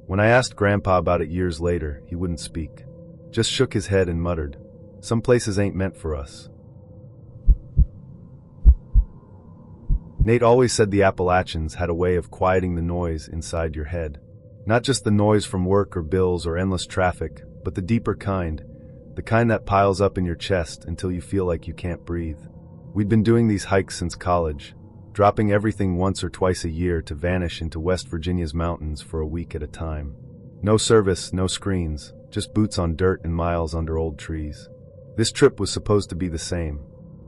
When I asked Grandpa about it years later, he wouldn't speak. Just shook his head and muttered, "Some places ain't meant for us." Nate always said the Appalachians had a way of quieting the noise inside your head. Not just the noise from work or bills or endless traffic, but the deeper kind, the kind that piles up in your chest until you feel like you can't breathe. We'd been doing these hikes since college, dropping everything once or twice a year to vanish into West Virginia's mountains for a week at a time. No service, no screens, just boots on dirt and miles under old trees. This trip was supposed to be the same.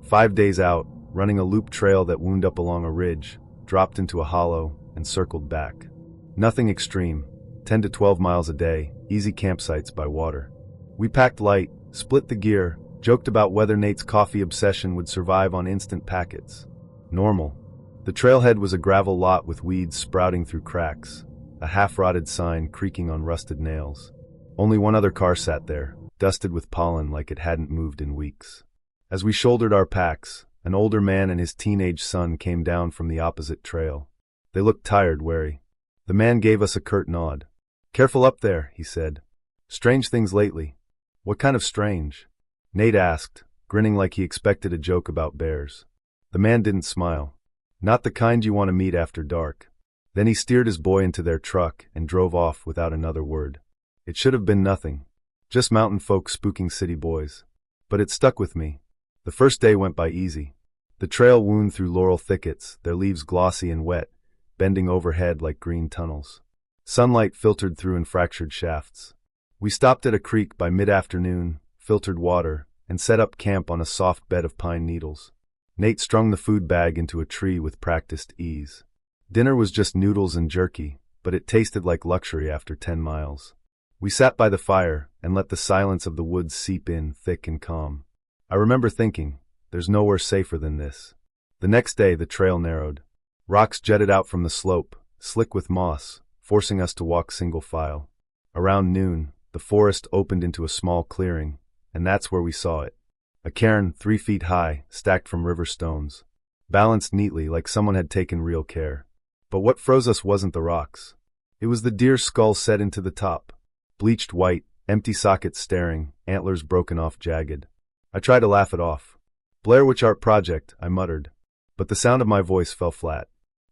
5 days out, running a loop trail that wound up along a ridge, dropped into a hollow, and circled back. Nothing extreme, 10 to 12 miles a day, easy campsites by water. We packed light, split the gear, joked about whether Nate's coffee obsession would survive on instant packets. Normal. The trailhead was a gravel lot with weeds sprouting through cracks, a half-rotted sign creaking on rusted nails. Only one other car sat there, dusted with pollen like it hadn't moved in weeks. As we shouldered our packs, an older man and his teenage son came down from the opposite trail. They looked tired, wary. The man gave us a curt nod. "Careful up there," he said. "Strange things lately." "What kind of strange?" Nate asked, grinning like he expected a joke about bears. The man didn't smile. "Not the kind you want to meet after dark." Then he steered his boy into their truck and drove off without another word. It should have been nothing. Just mountain folk spooking city boys. But it stuck with me. The first day went by easy. The trail wound through laurel thickets, their leaves glossy and wet, bending overhead like green tunnels. Sunlight filtered through in fractured shafts. We stopped at a creek by mid-afternoon, filtered water, and set up camp on a soft bed of pine needles. Nate strung the food bag into a tree with practiced ease. Dinner was just noodles and jerky, but it tasted like luxury after 10 miles. We sat by the fire and let the silence of the woods seep in, thick and calm. I remember thinking, there's nowhere safer than this. The next day the trail narrowed. Rocks jetted out from the slope, slick with moss, forcing us to walk single file. Around noon, the forest opened into a small clearing, and that's where we saw it. A cairn 3 feet high, stacked from river stones. Balanced neatly like someone had taken real care. But what froze us wasn't the rocks. It was the deer's skull set into the top. Bleached white, empty sockets staring, antlers broken off jagged. I tried to laugh it off. "Blair Witch Art Project," I muttered. But the sound of my voice fell flat.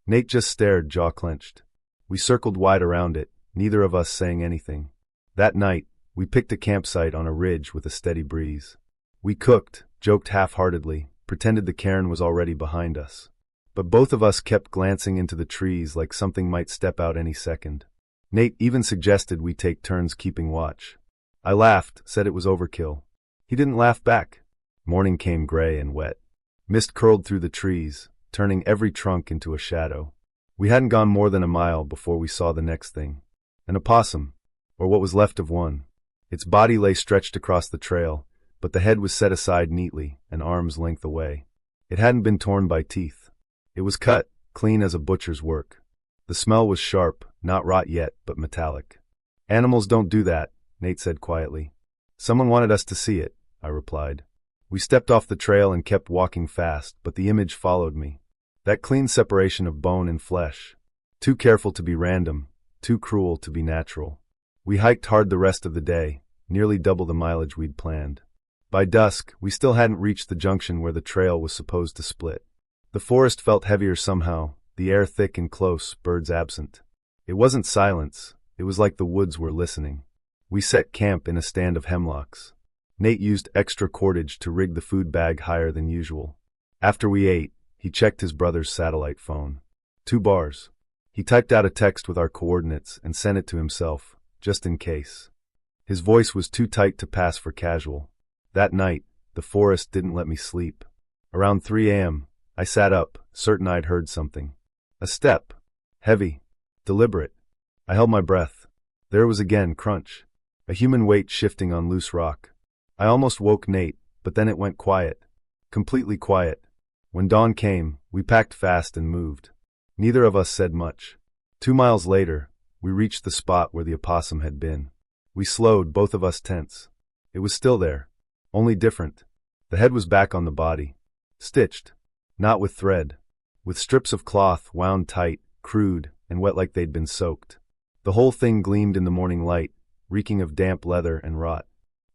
Nate just stared, jaw clenched. We circled wide around it, neither of us saying anything. That night, we picked a campsite on a ridge with a steady breeze. We cooked, joked half-heartedly, pretended the cairn was already behind us. But both of us kept glancing into the trees like something might step out any second. Nate even suggested we take turns keeping watch. I laughed, said it was overkill. He didn't laugh back. Morning came gray and wet. Mist curled through the trees, turning every trunk into a shadow. We hadn't gone more than a mile before we saw the next thing. An opossum, or what was left of one. Its body lay stretched across the trail, but the head was set aside neatly, an arm's length away. It hadn't been torn by teeth. It was cut, clean as a butcher's work. The smell was sharp, not rot yet, but metallic. "Animals don't do that," Nate said quietly. "Someone wanted us to see it," I replied. We stepped off the trail and kept walking fast, but the image followed me. That clean separation of bone and flesh. Too careful to be random, too cruel to be natural. We hiked hard the rest of the day, nearly double the mileage we'd planned. By dusk, we still hadn't reached the junction where the trail was supposed to split. The forest felt heavier somehow, the air thick and close, birds absent. It wasn't silence, it was like the woods were listening. We set camp in a stand of hemlocks. Nate used extra cordage to rig the food bag higher than usual. After we ate, he checked his brother's satellite phone. 2 bars. He typed out a text with our coordinates and sent it to himself, just in case. His voice was too tight to pass for casual. That night, the forest didn't let me sleep. Around 3 a.m., I sat up, certain I'd heard something. A step. Heavy. Deliberate. I held my breath. There it was again, crunch. A human weight shifting on loose rock. I almost woke Nate, but then it went quiet. Completely quiet. When dawn came, we packed fast and moved. Neither of us said much. 2 miles later, we reached the spot where the opossum had been. We slowed, both of us tense. It was still there. Only different. The head was back on the body. Stitched. Not with thread. With strips of cloth wound tight, crude, and wet like they'd been soaked. The whole thing gleamed in the morning light, reeking of damp leather and rot.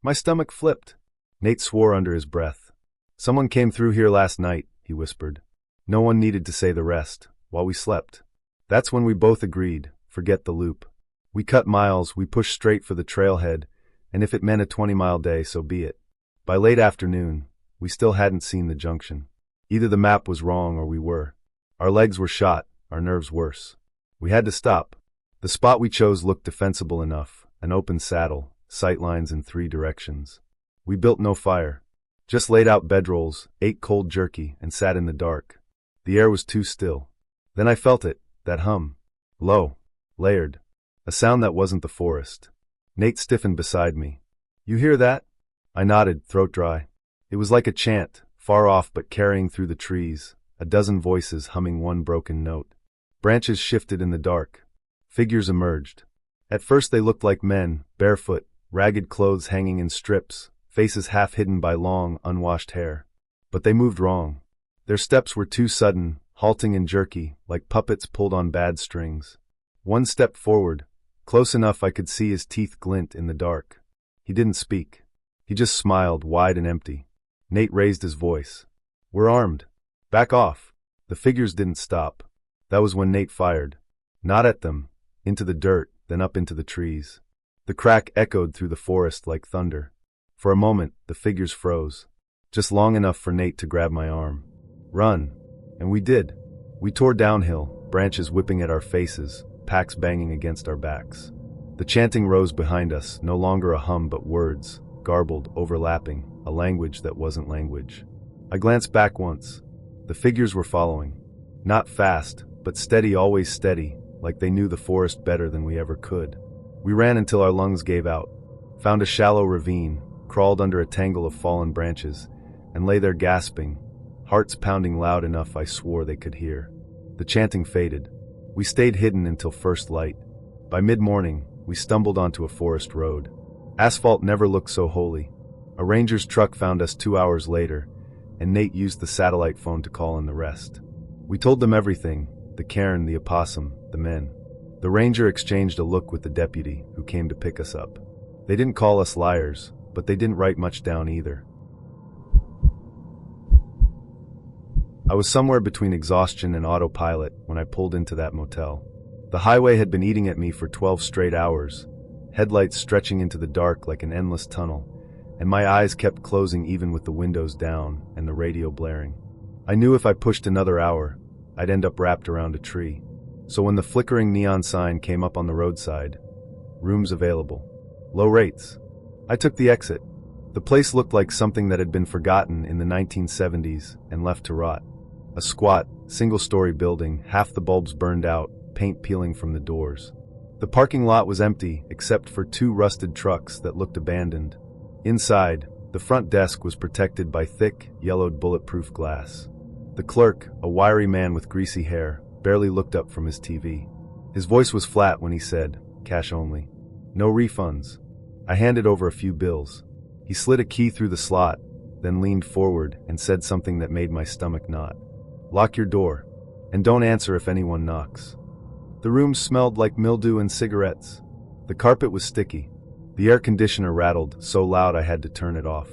My stomach flipped. Nate swore under his breath. Someone came through here last night, he whispered. No one needed to say the rest, while we slept. That's when we both agreed, forget the loop. We cut miles, we pushed straight for the trailhead, and if it meant a 20-mile day, so be it. By late afternoon, we still hadn't seen the junction. Either the map was wrong or we were. Our legs were shot, our nerves worse. We had to stop. The spot we chose looked defensible enough, an open saddle, sightlines in 3 directions. We built no fire. Just laid out bedrolls, ate cold jerky, and sat in the dark. The air was too still. Then I felt it, that hum. Low. Layered. A sound that wasn't the forest. Nate stiffened beside me. You hear that? I nodded, throat dry. It was like a chant, far off but carrying through the trees, a dozen voices humming one broken note. Branches shifted in the dark. Figures emerged. At first they looked like men, barefoot, ragged clothes hanging in strips, faces half hidden by long, unwashed hair. But they moved wrong. Their steps were too sudden, halting and jerky, like puppets pulled on bad strings. One stepped forward, close enough I could see his teeth glint in the dark. He didn't speak. He just smiled, wide and empty. Nate raised his voice. We're armed. Back off. The figures didn't stop. That was when Nate fired. Not at them, into the dirt, then up into the trees. The crack echoed through the forest like thunder. For a moment, the figures froze. Just long enough for Nate to grab my arm. Run. And we did. We tore downhill, branches whipping at our faces, packs banging against our backs. The chanting rose behind us, no longer a hum but words, garbled, overlapping, a language that wasn't language. I glanced back once. The figures were following. Not fast, but steady, always steady, like they knew the forest better than we ever could. We ran until our lungs gave out, found a shallow ravine, crawled under a tangle of fallen branches, and lay there gasping, hearts pounding loud enough I swore they could hear. The chanting faded. We stayed hidden until first light. By mid-morning, we stumbled onto a forest road. Asphalt never looked so holy. A ranger's truck found us 2 hours later, and Nate used the satellite phone to call in the rest. We told them everything, the cairn, the opossum, the men. The ranger exchanged a look with the deputy, who came to pick us up. They didn't call us liars, but they didn't write much down either. I was somewhere between exhaustion and autopilot when I pulled into that motel. The highway had been eating at me for 12 straight hours, headlights stretching into the dark like an endless tunnel, and my eyes kept closing even with the windows down and the radio blaring. I knew if I pushed another hour, I'd end up wrapped around a tree. So when the flickering neon sign came up on the roadside, rooms available, low rates, I took the exit. The place looked like something that had been forgotten in the 1970s and left to rot. A squat, single-story building, half the bulbs burned out, paint peeling from the doors. The parking lot was empty except for 2 rusted trucks that looked abandoned. Inside, the front desk was protected by thick, yellowed bulletproof glass. The clerk, a wiry man with greasy hair, barely looked up from his TV. His voice was flat when he said, "Cash only. No refunds." I handed over a few bills. He slid a key through the slot, then leaned forward and said something that made my stomach knot. "Lock your door, and don't answer if anyone knocks." The room smelled like mildew and cigarettes. The carpet was sticky. The air conditioner rattled so loud I had to turn it off.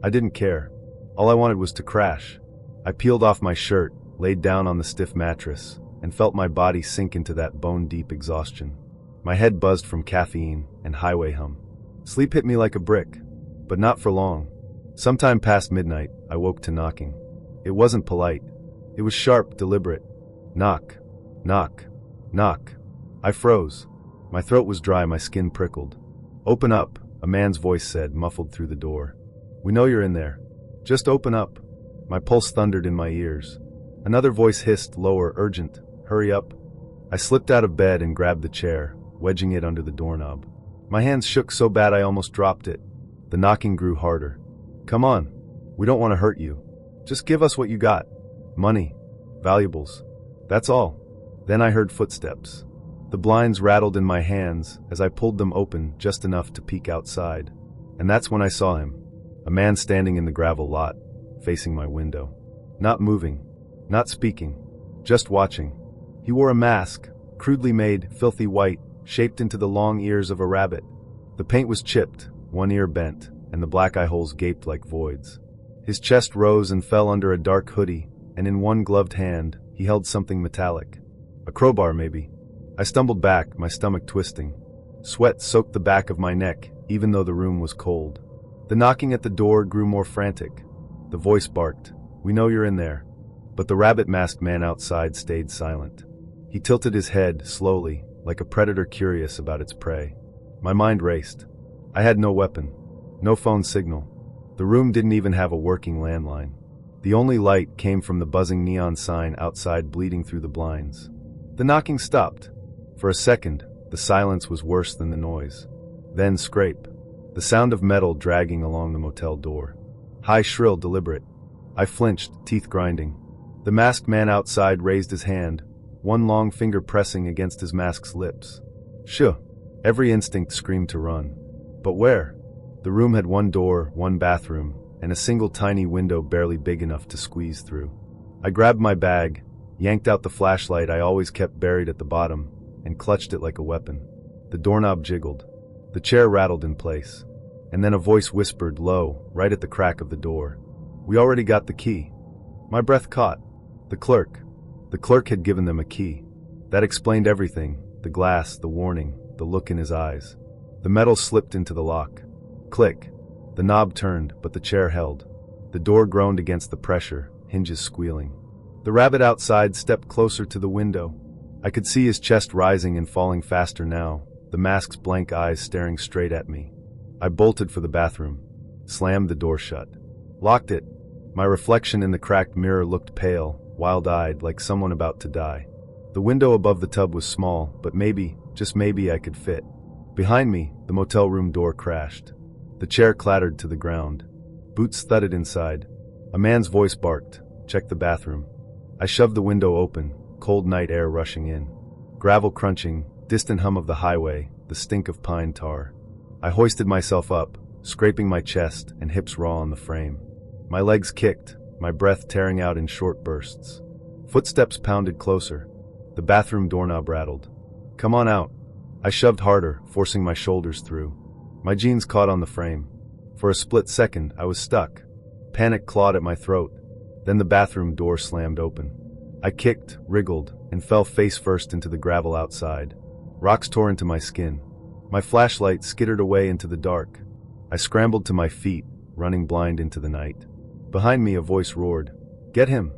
I didn't care. All I wanted was to crash. I peeled off my shirt, laid down on the stiff mattress, and felt my body sink into that bone-deep exhaustion. My head buzzed from caffeine and highway hum. Sleep hit me like a brick, but not for long. Sometime past midnight, I woke to knocking. It wasn't polite. It was sharp, deliberate. Knock. Knock. Knock. I froze. My throat was dry, my skin prickled. "Open up," a man's voice said, muffled through the door. "We know you're in there. Just open up." My pulse thundered in my ears. Another voice hissed, lower, urgent. "Hurry up." I slipped out of bed and grabbed the chair, wedging it under the doorknob. My hands shook so bad I almost dropped it. The knocking grew harder. "Come on. We don't want to hurt you. Just give us what you got. Money. Valuables. That's all." Then I heard footsteps. The blinds rattled in my hands as I pulled them open just enough to peek outside. And that's when I saw him. A man standing in the gravel lot, facing my window. Not moving. Not speaking. Just watching. He wore a mask, crudely made, filthy white, shaped into the long ears of a rabbit. The paint was chipped, one ear bent, and the black eye holes gaped like voids. His chest rose and fell under a dark hoodie, and in one gloved hand, he held something metallic. A crowbar, maybe. I stumbled back, my stomach twisting. Sweat soaked the back of my neck, even though the room was cold. The knocking at the door grew more frantic. The voice barked, "We know you're in there." But the rabbit-masked man outside stayed silent. He tilted his head, slowly, like a predator curious about its prey. My mind raced. I had no weapon. No phone signal. The room didn't even have a working landline. The only light came from the buzzing neon sign outside bleeding through the blinds. The knocking stopped. For a second, the silence was worse than the noise. Then scrape. The sound of metal dragging along the motel door. High, shrill, deliberate. I flinched, teeth grinding. The masked man outside raised his hand, one long finger pressing against his mask's lips. Shoo! Every instinct screamed to run. But where? The room had one door, one bathroom, and a single tiny window barely big enough to squeeze through. I grabbed my bag, yanked out the flashlight I always kept buried at the bottom, and clutched it like a weapon. The doorknob jiggled. The chair rattled in place. And then a voice whispered low, right at the crack of the door. "We already got the key." My breath caught. The clerk. The clerk had given them a key. That explained everything, the glass, the warning, the look in his eyes. The metal slipped into the lock. Click. The knob turned, but the chair held. The door groaned against the pressure, hinges squealing. The rabbit outside stepped closer to the window. I could see his chest rising and falling faster now, the mask's blank eyes staring straight at me. I bolted for the bathroom, slammed the door shut, locked it. My reflection in the cracked mirror looked pale, wild-eyed, like someone about to die. The window above the tub was small, but maybe, just maybe, I could fit. Behind me, the motel room door crashed. The chair clattered to the ground. Boots thudded inside. A man's voice barked, "Check the bathroom." I shoved the window open, cold night air rushing in. Gravel crunching, distant hum of the highway, the stink of pine tar. I hoisted myself up, scraping my chest and hips raw on the frame. My legs kicked, my breath tearing out in short bursts. Footsteps pounded closer. The bathroom doorknob rattled. "Come on out." I shoved harder, forcing my shoulders through. My jeans caught on the frame. For a split second, I was stuck. Panic clawed at my throat. Then the bathroom door slammed open. I kicked, wriggled, and fell face first into the gravel outside. Rocks tore into my skin. My flashlight skittered away into the dark. I scrambled to my feet, running blind into the night. Behind me a voice roared, "Get him!"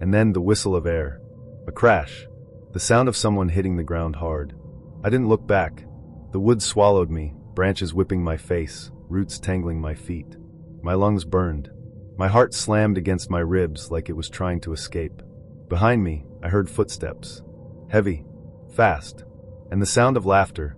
And then the whistle of air. A crash. The sound of someone hitting the ground hard. I didn't look back. The woods swallowed me, branches whipping my face, roots tangling my feet. My lungs burned. My heart slammed against my ribs like it was trying to escape. Behind me, I heard footsteps. Heavy. Fast. And the sound of laughter.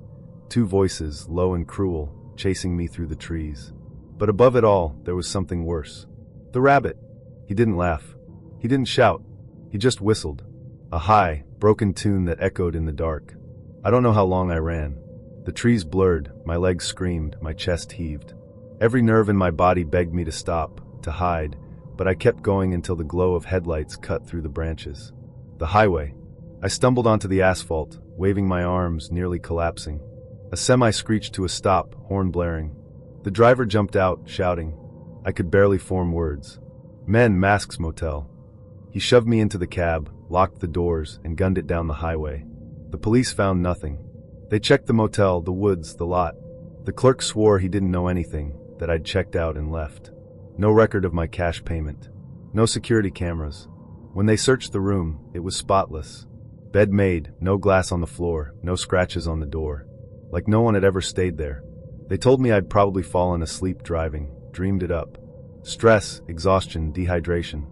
Two voices, low and cruel, chasing me through the trees. But above it all, there was something worse. The rabbit. He didn't laugh. He didn't shout. He just whistled. A high, broken tune that echoed in the dark. I don't know how long I ran. The trees blurred, my legs screamed, my chest heaved. Every nerve in my body begged me to stop, to hide, but I kept going until the glow of headlights cut through the branches. The highway. I stumbled onto the asphalt, waving my arms, nearly collapsing. A semi screeched to a stop, horn blaring. The driver jumped out, shouting. I could barely form words. "Men, Masks Motel." He shoved me into the cab, locked the doors, and gunned it down the highway. The police found nothing. They checked the motel, the woods, the lot. The clerk swore he didn't know anything, that I'd checked out and left. No record of my cash payment. No security cameras. When they searched the room, it was spotless. Bed made, no glass on the floor, no scratches on the door. Like no one had ever stayed there. They told me I'd probably fallen asleep driving, dreamed it up. Stress, exhaustion, dehydration.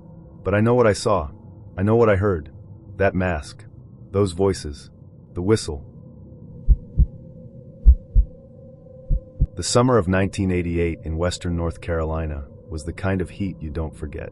But I know what I saw. I know what I heard. That mask. Those voices. The whistle. The summer of 1988 in western North Carolina was the kind of heat you don't forget.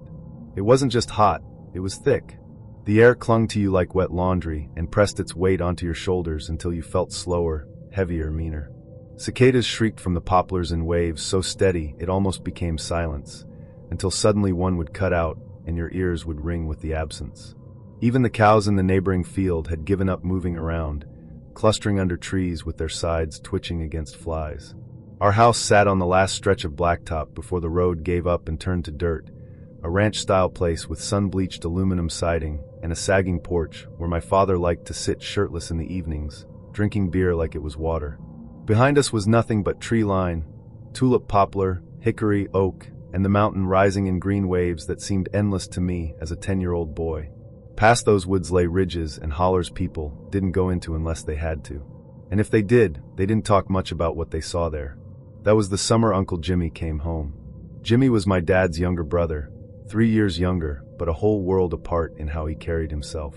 It wasn't just hot, it was thick. The air clung to you like wet laundry and pressed its weight onto your shoulders until you felt slower, heavier, meaner. Cicadas shrieked from the poplars in waves so steady it almost became silence, until suddenly one would cut out and your ears would ring with the absence. Even the cows in the neighboring field had given up moving around, clustering under trees with their sides twitching against flies. Our house sat on the last stretch of blacktop before the road gave up and turned to dirt, a ranch-style place with sun-bleached aluminum siding and a sagging porch where my father liked to sit shirtless in the evenings, drinking beer like it was water. Behind us was nothing but tree line, tulip poplar, hickory, oak, and the mountain rising in green waves that seemed endless to me as a 10-year-old boy. Past those woods lay ridges and hollers people didn't go into unless they had to. And if they did, they didn't talk much about what they saw there. That was the summer Uncle Jimmy came home. Jimmy was my dad's younger brother, 3 years younger, but a whole world apart in how he carried himself.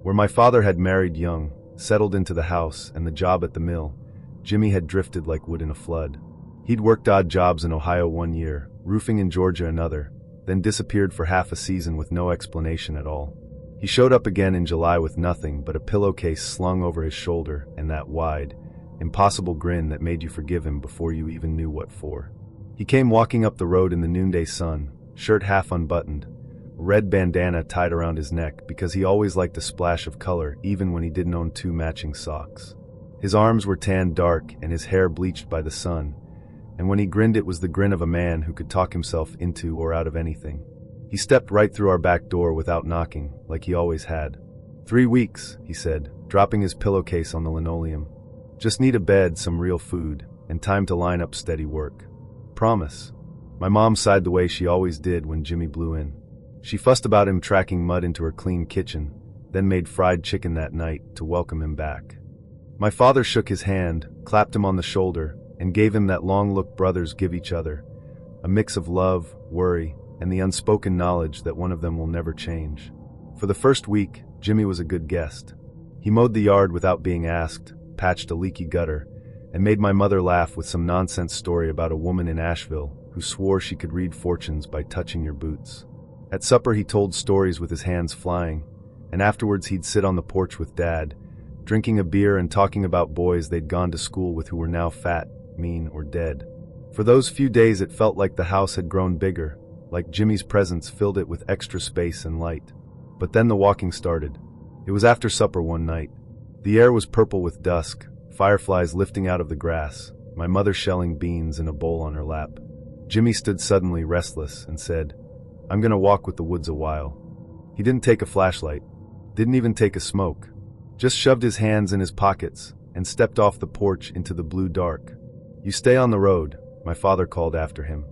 Where my father had married young, settled into the house and the job at the mill, Jimmy had drifted like wood in a flood. He'd worked odd jobs in Ohio 1 year, roofing in Georgia another, then disappeared for half a season with no explanation at all. He showed up again in July with nothing but a pillowcase slung over his shoulder and that wide, impossible grin that made you forgive him before you even knew what for. He came walking up the road in the noonday sun, shirt half unbuttoned, a red bandana tied around his neck because he always liked a splash of color even when he didn't own 2 matching socks. His arms were tanned dark and his hair bleached by the sun, and when he grinned it was the grin of a man who could talk himself into or out of anything. He stepped right through our back door without knocking, like he always had. 3 weeks, he said, dropping his pillowcase on the linoleum. Just need a bed, some real food, and time to line up steady work. Promise. My mom sighed the way she always did when Jimmy blew in. She fussed about him tracking mud into her clean kitchen, then made fried chicken that night to welcome him back. My father shook his hand, clapped him on the shoulder, and gave him that long look brothers give each other, a mix of love, worry, and the unspoken knowledge that one of them will never change. For the first week, Jimmy was a good guest. He mowed the yard without being asked, patched a leaky gutter, and made my mother laugh with some nonsense story about a woman in Asheville who swore she could read fortunes by touching your boots. At supper he told stories with his hands flying, and afterwards he'd sit on the porch with Dad, drinking a beer and talking about boys they'd gone to school with who were now fat, mean, or dead. For those few days it felt like the house had grown bigger, like Jimmy's presence filled it with extra space and light. But then the walking started. It was after supper one night. The air was purple with dusk, fireflies lifting out of the grass, my mother shelling beans in a bowl on her lap. Jimmy stood suddenly restless and said, "I'm gonna walk with the woods a while." He didn't take a flashlight, didn't even take a smoke, just shoved his hands in his pockets and stepped off the porch into the blue dark. "You stay on the road," my father called after him.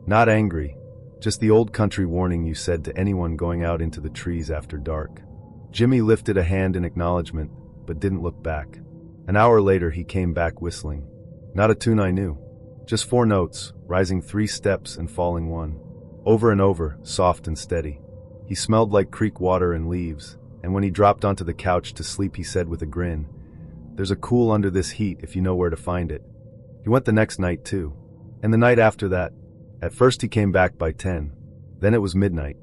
Not angry, just the old country warning you said to anyone going out into the trees after dark. Jimmy lifted a hand in acknowledgement, but didn't look back. An hour later he came back whistling. Not a tune I knew. Just 4 notes, rising 3 steps and falling 1. Over and over, soft and steady. He smelled like creek water and leaves, and when he dropped onto the couch to sleep he said with a grin, "There's a cool under this heat if you know where to find it." He went the next night too. And the night after that. At first he came back by 10. Then it was midnight.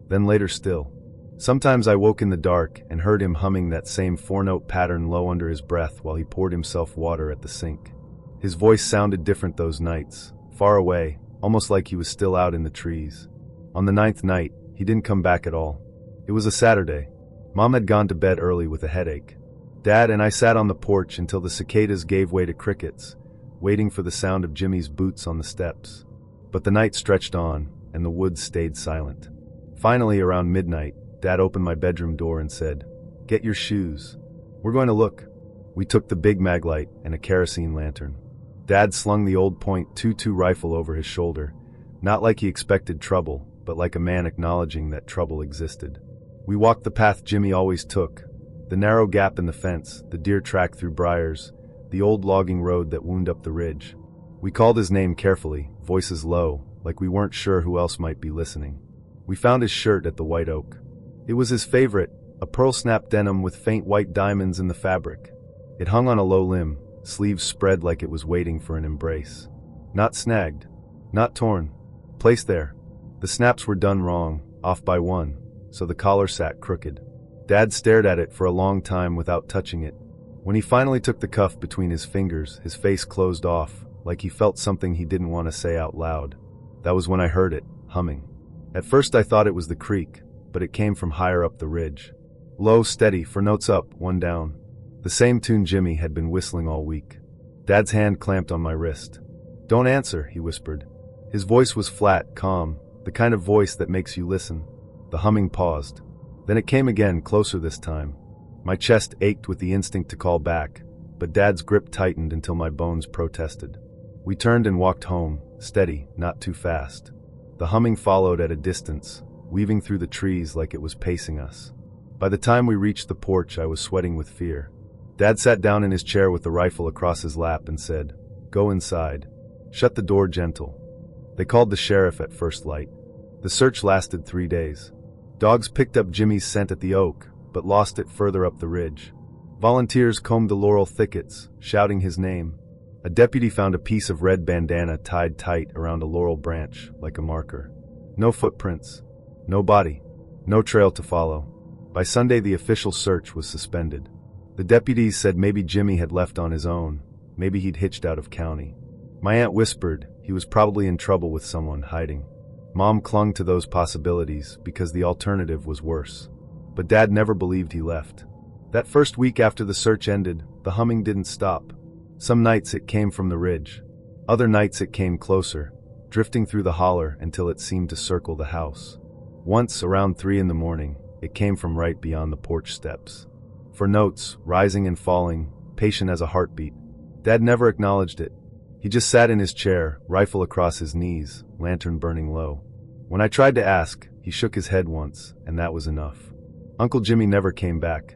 Then later still. Sometimes I woke in the dark and heard him humming that same 4-note pattern low under his breath while he poured himself water at the sink. His voice sounded different those nights, far away, almost like he was still out in the trees. On the 9th night, he didn't come back at all. It was a Saturday. Mom had gone to bed early with a headache. Dad and I sat on the porch until the cicadas gave way to crickets, waiting for the sound of Jimmy's boots on the steps. But the night stretched on, and the woods stayed silent. Finally, around midnight, Dad opened my bedroom door and said, "Get your shoes. We're going to look." We took the big mag light and a kerosene lantern. Dad slung the old .22 rifle over his shoulder, not like he expected trouble, but like a man acknowledging that trouble existed. We walked the path Jimmy always took, the narrow gap in the fence, the deer track through briars, the old logging road that wound up the ridge. We called his name carefully, voices low, like we weren't sure who else might be listening. We found his shirt at the white oak. It was his favorite, a pearl snap denim with faint white diamonds in the fabric. It hung on a low limb, sleeves spread like it was waiting for an embrace. Not snagged, not torn, placed there. The snaps were done wrong, off by one, so the collar sat crooked. Dad stared at it for a long time without touching it. When he finally took the cuff between his fingers, his face closed off, like he felt something he didn't want to say out loud. That was when I heard it, humming. At first I thought it was the creek, but it came from higher up the ridge. Low, steady, for notes up, one down. The same tune Jimmy had been whistling all week. Dad's hand clamped on my wrist. "Don't answer," he whispered. His voice was flat, calm, the kind of voice that makes you listen. The humming paused. Then it came again, closer this time. My chest ached with the instinct to call back, but Dad's grip tightened until my bones protested. We turned and walked home, steady, not too fast. The humming followed at a distance, weaving through the trees like it was pacing us. By the time we reached the porch, I was sweating with fear. Dad sat down in his chair with the rifle across his lap and said, "Go inside. Shut the door gentle." They called the sheriff at first light. The search lasted 3 days. Dogs picked up Jimmy's scent at the oak, but lost it further up the ridge. Volunteers combed the laurel thickets, shouting his name. A deputy found a piece of red bandana tied tight around a laurel branch, like a marker. No footprints. No body. No trail to follow. By Sunday, the official search was suspended. The deputies said maybe Jimmy had left on his own, maybe he'd hitched out of county. My aunt whispered he was probably in trouble with someone, hiding. Mom clung to those possibilities because the alternative was worse. But Dad never believed he left. That first week after the search ended, the humming didn't stop. Some nights it came from the ridge. Other nights it came closer, drifting through the holler until it seemed to circle the house. Once, around 3 in the morning, it came from right beyond the porch steps. For notes, rising and falling, patient as a heartbeat. Dad never acknowledged it. He just sat in his chair, rifle across his knees, lantern burning low. When I tried to ask, he shook his head once, and that was enough. Uncle Jimmy never came back.